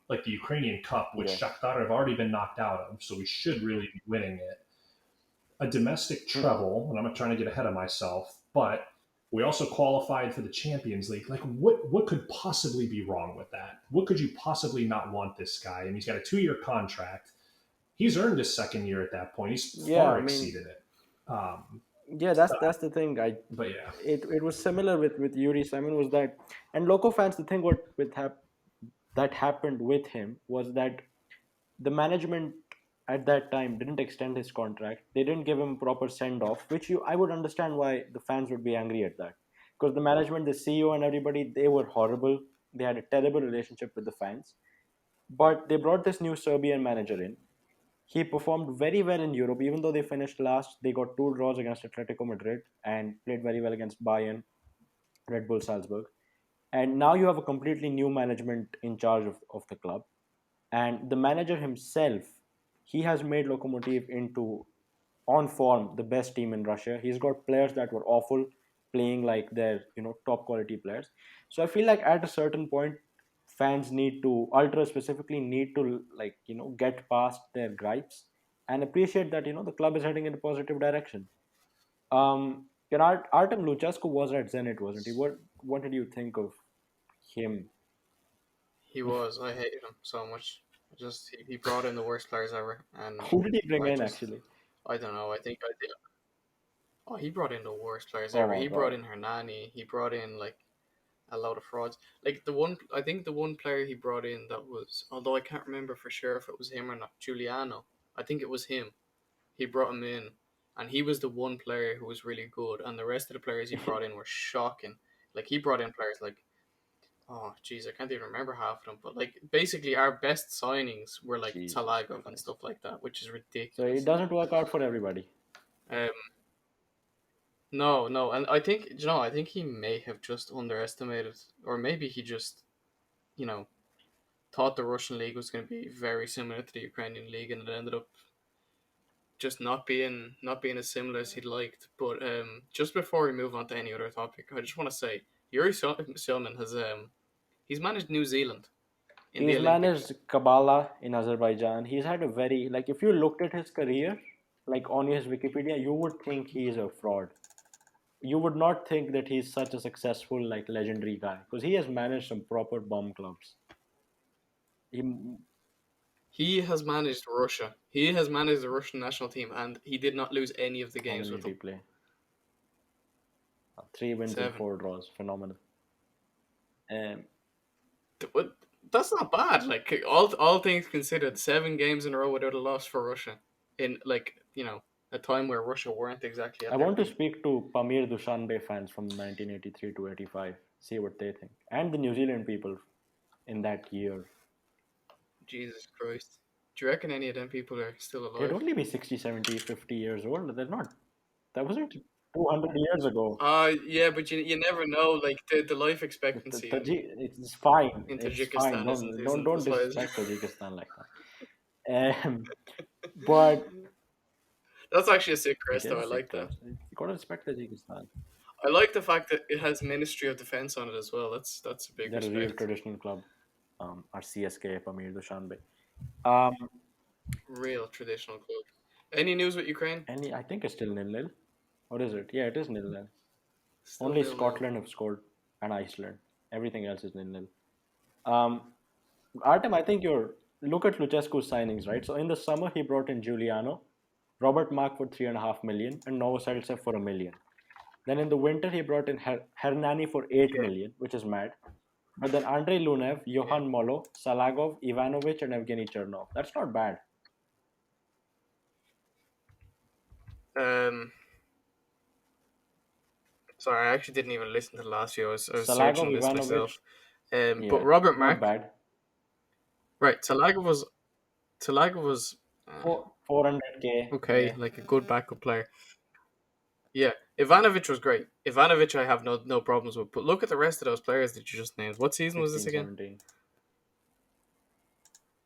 like the Ukrainian Cup, which yeah, Shakhtar have already been knocked out of, so we should really be winning it. a domestic Mhm. treble, and I'm not trying to get ahead of myself, but we also qualified for the Champions League. Like, what could possibly be wrong with that? What could you possibly not want this guy? And he's got a 2 year contract. He's earned his second year at that point. He's Yeah, far I mean, exceeded it. Um, yeah, that's the thing. but yeah, It was similar with Yuri Simon was that, and Loco fans. The thing that happened with him was that the management at that time didn't extend his contract. They didn't give him proper send off, which I would understand why the fans would be angry at that, because the management, the CEO, and everybody, they were horrible. They had a terrible relationship with the fans. But they brought this new Serbian manager in. He performed very well in Europe, even though they finished last. They got two draws against Atletico Madrid and played very well against Bayern, Red Bull Salzburg. And now you have a completely new management in charge of the club. And the manager himself, he has made Lokomotiv into, on form, the best team in Russia. He's got players that were awful playing like their top quality players. So I feel like at a certain point, fans need to, ultra specifically, need to like get past their gripes and appreciate that the club is heading in a positive direction. Artem Lucescu was at Zenit, wasn't he? What did you think of him? He was. I hated him so much. Just he brought in the worst players ever, and Who did he bring I in just actually? I don't know. I think I did. Oh, he brought in the worst players Oh ever. my He brought god. in Hernani. He brought in like a lot of frauds. Like I think the one player he brought in that was, although I can't remember for sure if it was him or not, Giuliano. I think it was him. He brought him in, and he was the one player who was really good, and the rest of the players he brought in were shocking. Like he brought in players like, oh jeez, I can't even remember half of them. But like basically, our best signings were like Jesus Talagov and Christ. stuff like that, which is So it ridiculous. doesn't work out for everybody. Um, no, no, and I think I think he may have just underestimated, or maybe he just you know thought the Russian league was going to be very similar to the Ukrainian league, and it ended up just not being as similar as he'd liked. But just before we move on to any other topic, I just want to say Yuri Silman has he's managed New Zealand in the He's Olympics. managed Kabbalah in Azerbaijan. He's had a very, like, if you looked at his career, like on his Wikipedia, you would think he is a fraud. You would not think that he's such a successful, like, legendary guy because he has managed some proper bomb clubs. He, He has managed Russia. He has managed the Russian national team, and he did not lose any of the how games many with did he them. play? 3 wins and 7. 4 draws. Phenomenal. Um, But that's not bad. Like all things considered, 7 games in a row without a loss for Russia in like a time where Russia weren't exactly I at their want to peak. speak to Pamir Dushanbe fans from 1983 to 85, see what they think, and the New Zealand people in that year. Jesus Christ. Do you reckon any of them people are still They'd alive? only be 60, 70, 50 years old. They're not. That wasn't 200 years ago. Yeah, but you never know. Like the life expectancy It's fine. in It's fine. Tajikistan Don't don't isn't don't as high as. disrespect Tajikistan like that. But That's actually a sick it crest, is though. a I sick like that. crest. You gotta respect Tajikistan. I like the fact that it has Ministry of Defense on it as well. That's a big They're a real respect. traditional club. Our CSK, Pamir Dushanbe. Um, Real traditional club. Any news with Ukraine? I think it's still nil-nil. Or is it? Yeah, it is nil-nil. Still Only 0-0. Scotland have scored and Iceland. Everything else is nil-nil. Um, Artem, I think you're look at Lucescu's signings, right? So in the summer he brought in Giuliano, Robert Mark for 3.5 million, and Novoselicev for 1 million. Then in the winter he brought in Hernani for 8 million, which is mad. But then Andrei Lunev, Yeah. Johan Molo, Salagov, Ivanovic, and Evgeny Chernov. That's not bad. Um. Sorry, I actually didn't even listen to the last few. I was Salagov, searching this Ivanovic, myself. But yeah, Robert not Mark, bad. right? Talagov was For 400k, okay, yeah, like a good backup player. Yeah, Ivanovic was great. Ivanovic, I have no problems with. But look at the rest of those players that you just named. What season was this 16, again? 17.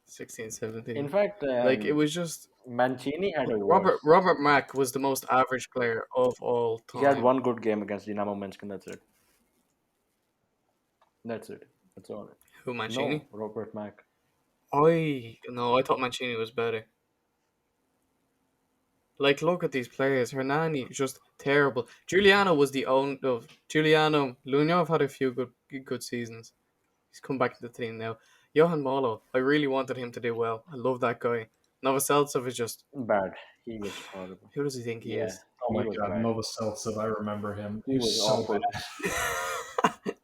16, In 17. fact, Like it was just Mancini had a Robert worse. Robert Mack was the most average player of all He had time. one good game against Dynamo Minsk, and that's it. That's it. That's all. Who Mancini? No, Robert Mack. I no, I thought Mancini was better. Like, look at these players. Hernani, just terrible. Giuliano was the own of Giuliano. Lunyov had a few good seasons. He's come back to the team now. Johan Molo, I really wanted him to do well. I love that guy. Novoseltsov is just, Bad. He was horrible. who does he think he Yeah, is? Oh he my was God, bad. Novoseltsov, I remember him. He He was was so awful. bad.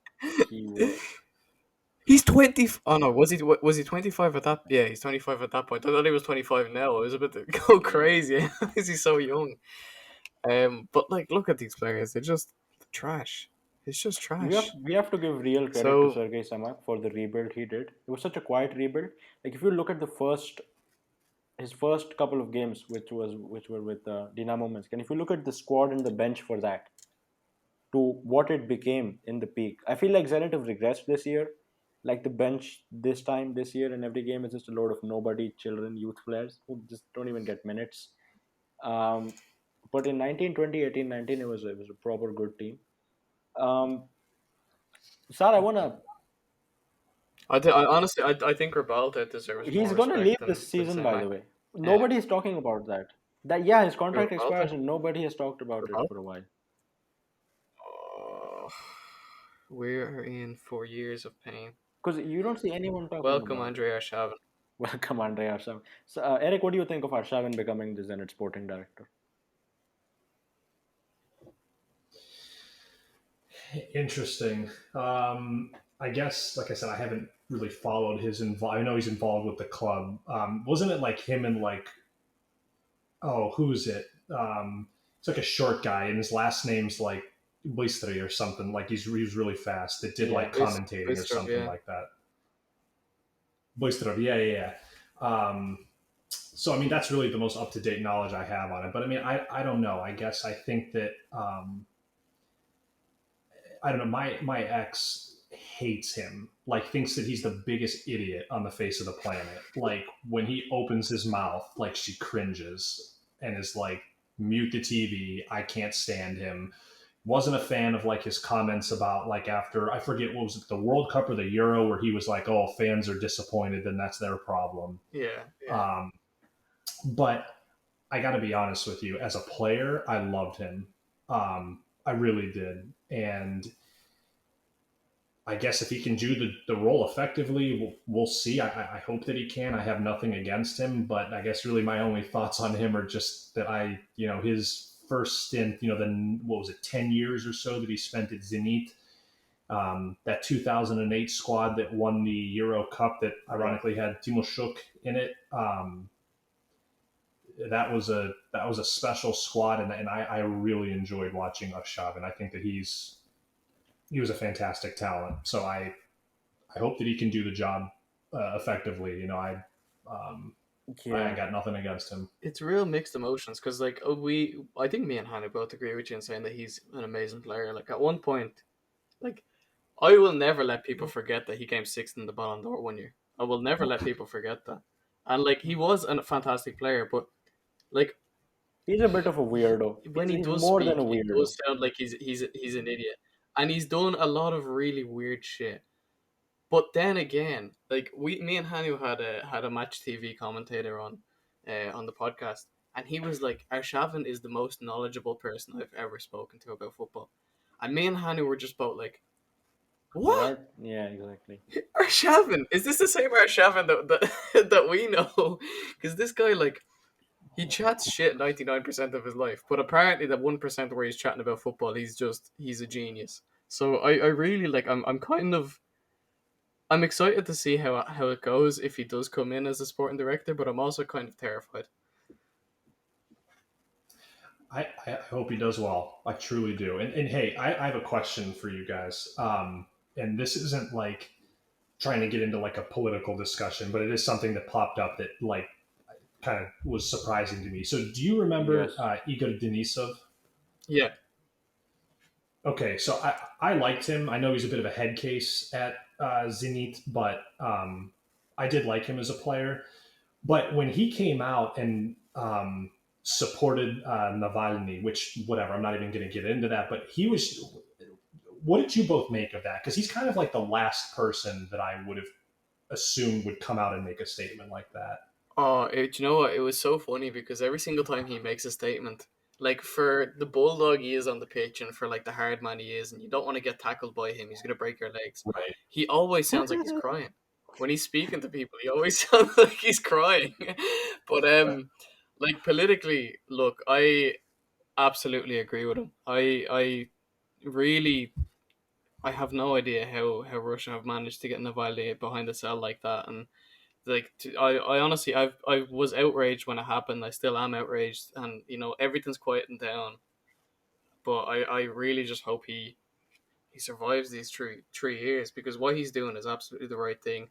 He was. He's 20. Oh no, was he 25 at that? Yeah, he's 25 at that point. I thought he was 25 now. I was a bit go Yeah. crazy. How is he so young? But like, look at these players. They're just trash. It's just We have trash. we have to give real credit to So Sergei Samak for the rebuild he did. It was such a quiet rebuild. Like if you look at his first couple of games, which were with Dynamo Minsk, and if you look at the squad and the bench for that to what it became in the peak, I feel like Zenit have regressed this year. Like the bench this year, and every game is just a load of nobody, children, youth players who just don't even get minutes. Um, but in 19, 20, 18, 19, it was a proper good team. Um, Sir, I wanna. I honestly, I think Rabalta deserves He's more gonna leave respect this than season, by Samak. the way. Uh, Nobody is talking about that. That yeah, his contract Rabalta, expires, and nobody has talked about it Rabalta. for a while. Oh, we're in 4 years of pain. Because you don't see anyone talking Welcome, about it. Andrei Arshavin. Welcome, Andre Arshavin. So, Eric, what do you think of Arshavin becoming the Zenit sporting director? Interesting. I guess, like I said, I haven't really followed his involved. I know he's involved with the club. Wasn't it like him and like, oh, who's it? It's like a short guy, and his last name's like Boistry or something. Like he's really fast. That did Yeah. like commentating or Bistrov, something yeah. like that. Boistrov, yeah. So I mean, that's really the most up to date knowledge I have on it. But I mean, I don't know. I guess I think that I don't know. My ex hates him. Like thinks that he's the biggest idiot on the face of the planet. Like when he opens his mouth, like she cringes and is like, mute the TV. I can't stand him. Wasn't a fan of like his comments about like after I forget what was it, the World Cup or the Euro, where he was like, "Oh, fans are disappointed, then that's their problem." Yeah. Um, but I got to be honest with you, as a player, I loved him. I really did, and I guess if he can do the role effectively, we'll see. I hope that he can. I have nothing against him, but I guess really my only thoughts on him are just that his first stint, then what was it, 10 years or so that he spent at Zenit, that 2008 squad that won the Euro Cup that Yeah. ironically had Timo Schuck in it. That was a special squad, and I really enjoyed watching Arshavin. I think that he was a fantastic talent. So I hope that he can do the job effectively. I Yeah. got nothing against him. It's real mixed emotions because, like, I think me and Hannah both agree with you in saying that he's an amazing player. Like, at one point, like, I will never let people forget that he came sixth in the Ballon d'Or 1 year. I will never let people forget that. And, like, he was a fantastic player, but, like, He's a bit of a weirdo. when he He's does more than speak, a it weirdo. does sound like he's an idiot. And he's done a lot of really weird shit. But then again, like me and Hanu had a match TV commentator on the podcast, and he was like, "Arshavin is the most knowledgeable person I've ever spoken to about football," and me and Hanu were just about like, "What? What? Yeah, exactly. Arshavin? Is this the same Arshavin that we know?" Because this guy, like, he chats shit 99% of his life, but apparently the 1% where he's chatting about football, he's a genius. So I really like I'm excited to see how it goes if he does come in as a sporting director, but I'm also kind of terrified. I hope he does well. I truly do. And hey, I have a question for you guys. And this isn't like trying to get into like a political discussion, but it is something that popped up that like kind of was surprising to me. So do you remember Yes. Igor Denisov? Yeah, Okay, so I liked him. I know he's a bit of a head case at Zenit, but I did like him as a player. But when he came out and supported Navalny, which whatever, I'm not even going to get into that. But he was. What did you both make of that? Because he's kind of like the last person that I would have assumed would come out and make a statement like that. Oh, you know what? It was so funny because every single time he makes a statement, like for the bulldog he is on the pitch and for like the hard man he is, and you don't want to get tackled by him, he's gonna break your legs. Right. He always sounds like he's crying. When he's speaking to people, he always sounds like he's crying. But like politically, look, I absolutely agree with him. I really I have no idea how Russia have managed to get Navalny behind a cell like that, and like I honestly I was outraged when it happened. I still am outraged, and everything's quieting down. But I really just hope he survives these three years, because what he's doing is absolutely the right thing.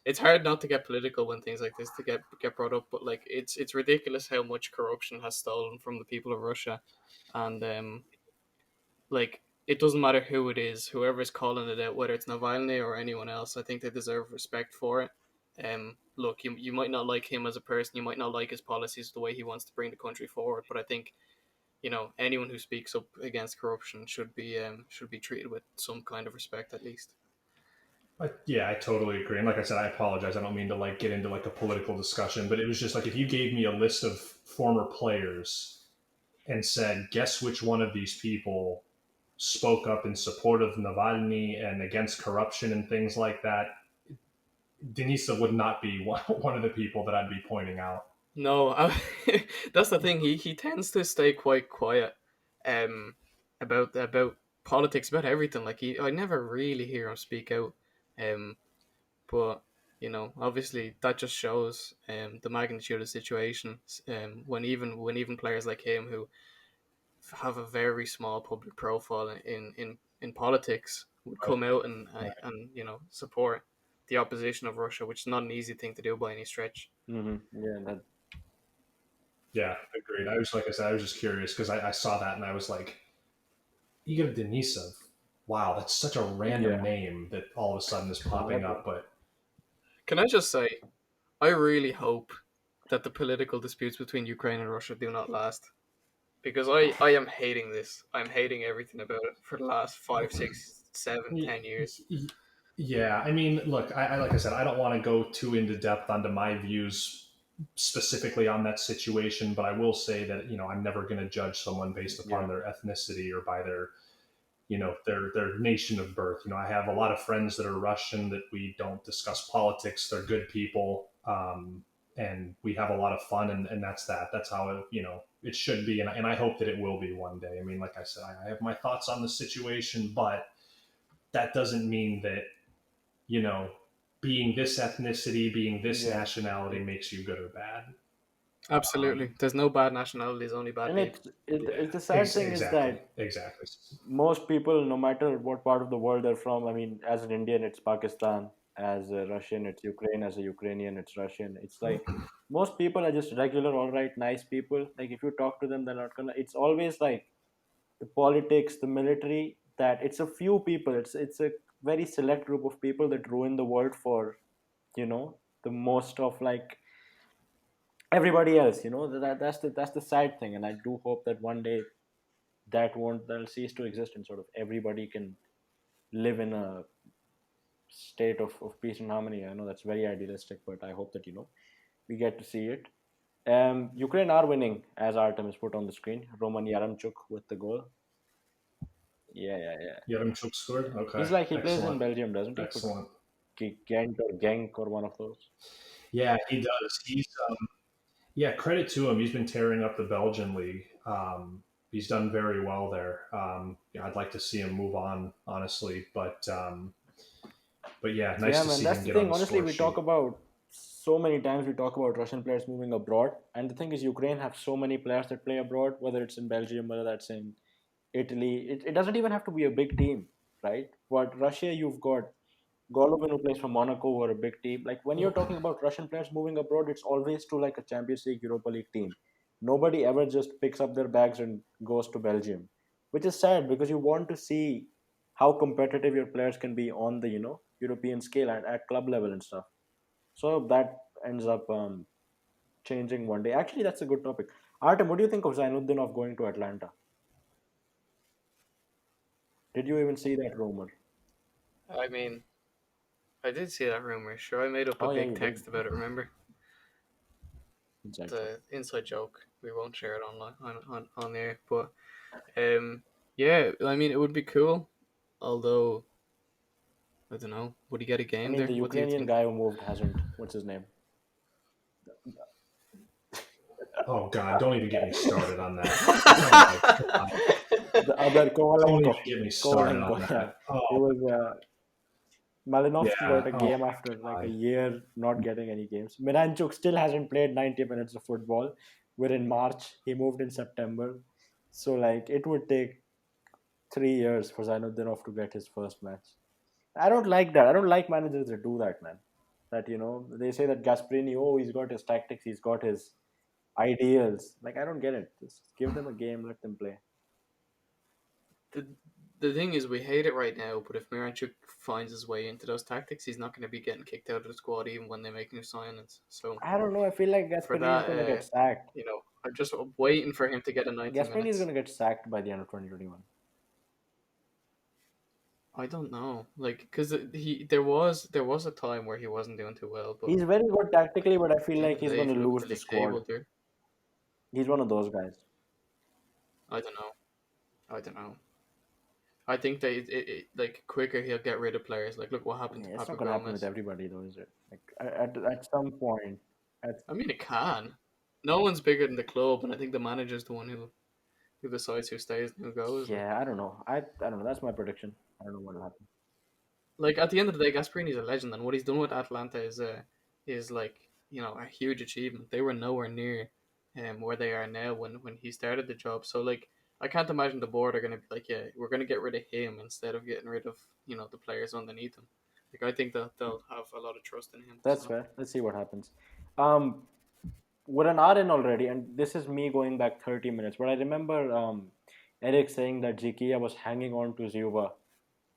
It's hard not to get political when things like this to get brought up, but like it's ridiculous how much corruption has stolen from the people of Russia, and like it doesn't matter who it is, whoever is calling it out, whether it's Navalny or anyone else. I think they deserve respect for it. Look, you might not like him as a person, you might not like his policies, the way he wants to bring the country forward, but I think anyone who speaks up against corruption should be treated with some kind of respect at least. Yeah, I totally agree. And like I said, I apologize. I don't mean to like get into like a political discussion, but it was just like if you gave me a list of former players and said, guess which one of these people spoke up in support of Navalny and against corruption and things like that, Denisov would not be one of the people that I'd be pointing out. No, that's the thing. He tends to stay quite quiet, um, about politics, about everything. Like I never really hear him speak out. Um, but obviously that just shows the magnitude of the situation. When even players like him, who have a very small public profile in politics, would Right. come out and Right. support the opposition of Russia, which is not an easy thing to do by any stretch. Yeah, that. Yeah, agreed. I was like I said, I was just curious because I saw that and I was like, Igor Denisov. Wow, that's such a random Yeah, name that all of a sudden is popping exactly. up. But Can I just say, I really hope that the political disputes between Ukraine and Russia do not last, because I am hating this. I'm hating everything about it for the last 5, 6, 7, 10 years. yeah, I mean, look, I like I said, I don't want to go too into depth onto my views specifically on that situation, but I will say that I'm never going to judge someone based Yeah. upon their ethnicity or by their their nation of birth. I have a lot of friends that are Russian that we don't discuss politics. They're good people, and we have a lot of fun, and that's that. That's how it should be, and I hope that it will be one day. I mean, like I said, I have my thoughts on the situation, but that doesn't mean that you know being this ethnicity, being this Yeah. nationality makes you good or bad. Absolutely, Um, there's no bad nationalities, only bad And people. it's the sad thing is exactly, that exactly. most people, no matter what part of the world they're from, I mean, as an Indian, it's Pakistan. As a Russian, it's Ukraine. As a Ukrainian, it's Russian. It's like most people are just regular, all right, nice people. Like if you talk to them, they're not gonna. It's always like the politics, the military. That it's a few people. It's a very select group of people that ruin the world for the most of like everybody else. That's the sad thing, and I do hope that one day that'll cease to exist and sort of everybody can live in a state of peace and harmony. I know that's very idealistic, but I hope that we get to see it. Ukraine are winning, as Artem is put on the screen. Roman Yaramchuk with the goal. Yeah, yeah, yeah. Yaramchuk scored. Okay, He plays in excellent, Belgium, doesn't he? For excellent. Ghent or Genk or one of those. Yeah, he does. Yeah, credit to him. He's been tearing up the Belgian league. He's done very well there. Yeah, I'd like to see him move on, honestly, but yeah, nice Yeah, to man, see that's him the get on thing. the Honestly, score we talk sheet. about so many times we talk about Russian players moving abroad, and the thing is, Ukraine have so many players that play abroad, whether it's in Belgium, whether that's in Italy. It doesn't even have to be a big team, right? But Russia, you've got Golovin who plays for Monaco, who are a big team. Like when you're talking about Russian players moving abroad, it's always to like a Champions League, Europa League team. Nobody ever just picks up their bags and goes to Belgium, which is sad because you want to see how competitive your players can be on the European scale and at club level and stuff. So that ends up changing one day. Actually, that's a good topic. Artem, what do you think of Zainuddinov going to Atlanta? Did you even see that rumor? I mean, I did see that rumor. Sure, I made up a Oh yeah, big you did. text about it. Remember? Exactly. the inside joke. We won't share it online on there, but yeah, I mean, it would be cool. Although I don't know, would he get a I game mean, there? the What do you Ukrainian think? guy who moved hasn't. What's his name? Oh God, don't even get me started on that. Oh my God, The other don't even Kovalenko. get me started on Kovalenko, yeah. that. Oh He was. Malinovsky got yeah. a Oh game my after like a God. year not getting any games. Miranchuk still hasn't played 90 minutes of football. We're in March. He moved in September. So, like, it would take 3 years for Zainudinov to get his first match. I don't like that. I don't like managers that do that, man. That, they say that Gasperini, oh, he's got his tactics, he's got his ideals. Like, I don't get it. Just give them a game, let them play. the the thing is, we hate it right now, but if Miranchuk finds his way into those tactics, he's not going to be getting kicked out of the squad even when they make new signings. So I don't know. I feel like for Gasperini is that, going to get sacked. I'm just waiting for him to get a 90 Gasperini is minutes. going to get sacked by the end of 2021. I don't know, like, because there was a time where he wasn't doing too well, but He's very good tactically, but I at feel the end like of the he's day, going if to you look at lose the the league squad. table, there, He's one of those guys. I don't know. I don't know. I think that like quicker he'll get rid of players. Like, look what happened Yeah, to it's not Papa going to happen with Gomez. everybody, though, is it? Like at some point, at, I mean, it can. No one's bigger than the club, and I think the manager's the one who decides who stays and who goes. yeah, I don't know. I don't know. That's my prediction. I don't know what will happen. Like at the end of the day, Gasperini's a legend, and what he's done with Atlanta is like a huge achievement. They were nowhere near where they are now when he started the job. So like I can't imagine the board are going to be like, yeah, we're going to get rid of him instead of getting rid of the players underneath him. Like I think that they'll have a lot of trust in him. That's So fair. Let's see what happens. Um, we're an hour in already, and this is me going back 30 minutes. But I remember Erik saying that Zikia was hanging on to Zuba.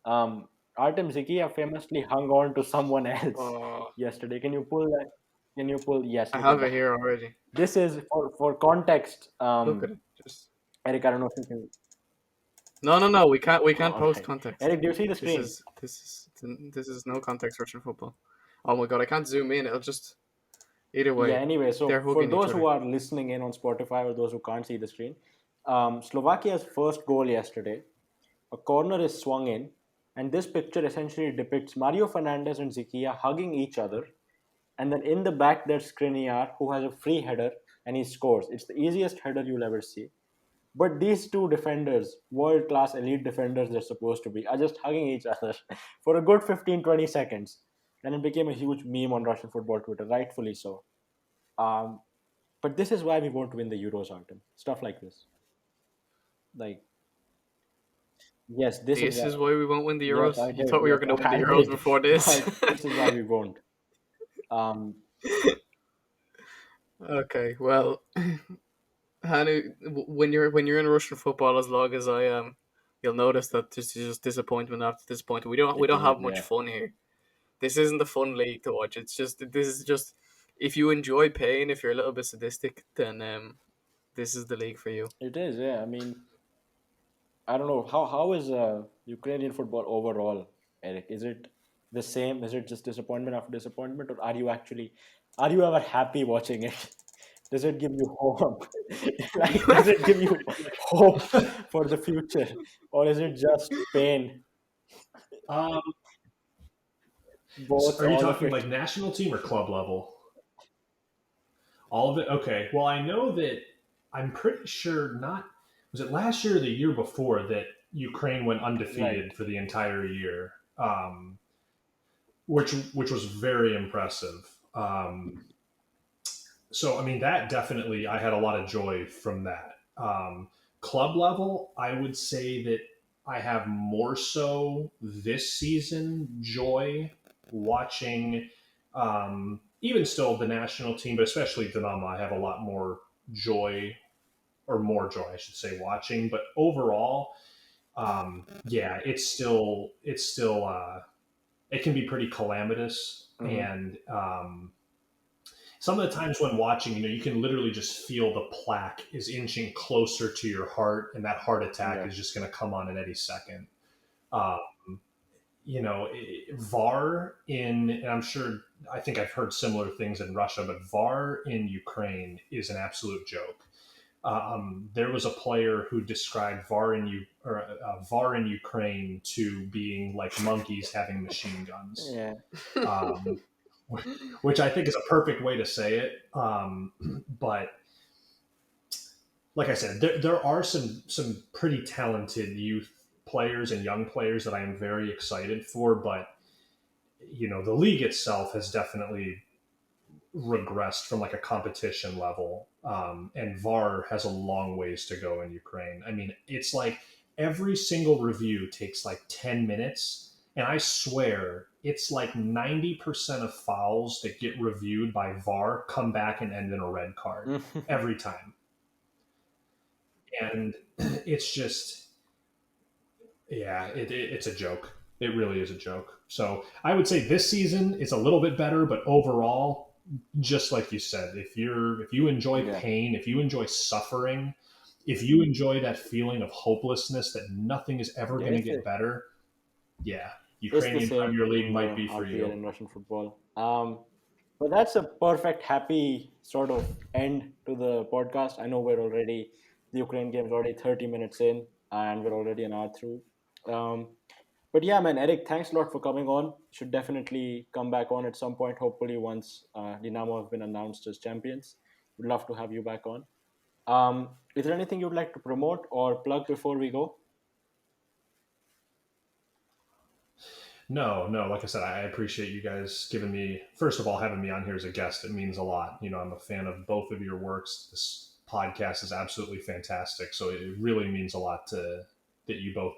Um, Artem Zikia famously hung on to someone else uh, yesterday. Can you pull that? Can you pull? Yes, I look at have it that. here already. This is for context. Look at it. Just Erik, I don't know if you can. no. We can't All post right, context. Erik, do you see the This screen? is this is this is no context Russian football. Oh my god, I can't zoom in. It'll just either Yeah. way. Anyway, They're so for hugging each those who other. are listening in on Spotify or those who can't see the screen, Slovakia's first goal yesterday, a corner is swung in, and this picture essentially depicts Mario Fernandes and Zikia hugging each other, and then in the back there's Skriniar who has a free header and he scores. It's the easiest header you'll ever see. But these two defenders, world class elite defenders they're supposed to be, are just hugging each other for a good 15-20 seconds. And it became a huge meme on Russian football Twitter, rightfully so. Um, but this is why we won't win the Euros, Artem. Stuff like this. Like, yes, this is This why. is why we won't win the Yes, Euros. I You did. thought we were Yes, going to win the I Euros did. before this. But this is why we won't. Um, Okay, well, Hanu, when you're in Russian football, as long as I am, you'll notice that this is just disappointment after disappointment. We it don't is, have much yeah. fun here. This isn't a fun league to watch. This is just if you enjoy pain, if you're a little bit sadistic, then this is the league for you. It is, yeah. I mean, I don't know how is Ukrainian football overall, Eric? Is it the same? Is it just disappointment after disappointment, or are you ever happy watching it? Does it give you hope? Like, does it give you hope for the future, or is it just pain? Um, Both, are you all of talking it. like national team or club level? All of it. Okay. Well, I know that I'm pretty sure not. Was it last year or the year before that Ukraine went Right. undefeated for the entire year, which was very impressive. So I mean that definitely I had a lot of joy from that. Club level, I would say that I have more so this season joy watching even still the national team, but especially Dynamo. I have a lot joy more joy, I should say, watching. But overall, yeah, it's still it can be pretty calamitous Mm-hmm. and. Some of the times when watching, you can literally just feel the plaque is inching closer to your heart, and that heart attack Yeah. is just going to come on at any second. Uh, VAR and I'm sure, I think I've heard similar things in Russia, but VAR in Ukraine is an absolute joke. There was a player who described VAR in Ukraine to being like monkeys having machine guns, Yeah. um, which I think is a perfect way to say it. But like I said, there are some pretty talented youth players and young players that I am very excited for, but the league itself has definitely regressed from like a competition level, and VAR has a long ways to go in Ukraine. I mean, it's like every single review takes like 10 minutes, and I swear it's like 90% of fouls that get reviewed by VAR come back and end in a red card every time, and it's just yeah, it's a joke. It really is a joke. So I would say this season is a little bit better, but overall, just like you said, if you enjoy Yeah. pain, if you enjoy suffering, if you enjoy that feeling of hopelessness that nothing is ever Yeah, going to get better, yeah, it's the Ukrainian same Premier League in might the be for RPL you. and Russian football. But that's a perfect, happy sort of end to the podcast. I know the Ukraine game's already 30 minutes in, and we're already an hour through. Um, but yeah, man, Eric, thanks a lot for coming on. Should definitely come back on at some point, hopefully, once Dynamo have been announced as champions. Would love to have you back on. Is there anything you'd like to promote or plug before we go? No, no. Like I said, I appreciate you guys giving me, first of all, having me on here as a guest. It means a lot. I'm a fan of both of your works. This podcast is absolutely fantastic. So it really means a lot that you both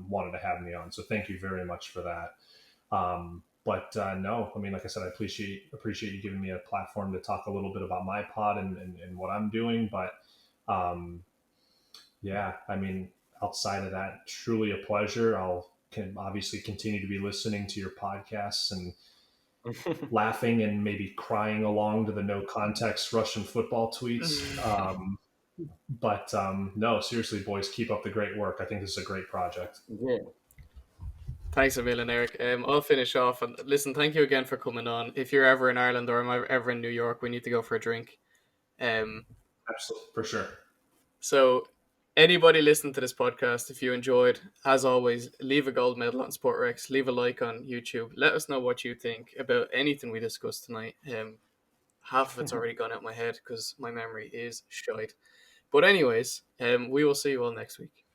wanted to have me on. So thank you very much for that. But no, I mean, like I said, I appreciate you giving me a platform to talk a little bit about my pod and what I'm doing. But um, yeah, I mean, outside of that, truly a pleasure. I'll can obviously continue to be listening to your podcasts and laughing and maybe crying along to the no context Russian football tweets. But no, seriously, boys, keep up the great work. I think this is a great project. Yeah. Thanks a million, Eric. I'll finish off. And listen, thank you again for coming on. If you're ever in Ireland or I'm ever in New York, we need to go for a drink. Um, Absolutely, for sure. so, anybody listening to this podcast, if you enjoyed, as always, leave a gold medal on SportRex, leave a like on YouTube. Let us know what you think about anything we discussed tonight. Half of it's already gone out my head because my memory is shite. But anyways, we will see you all next week.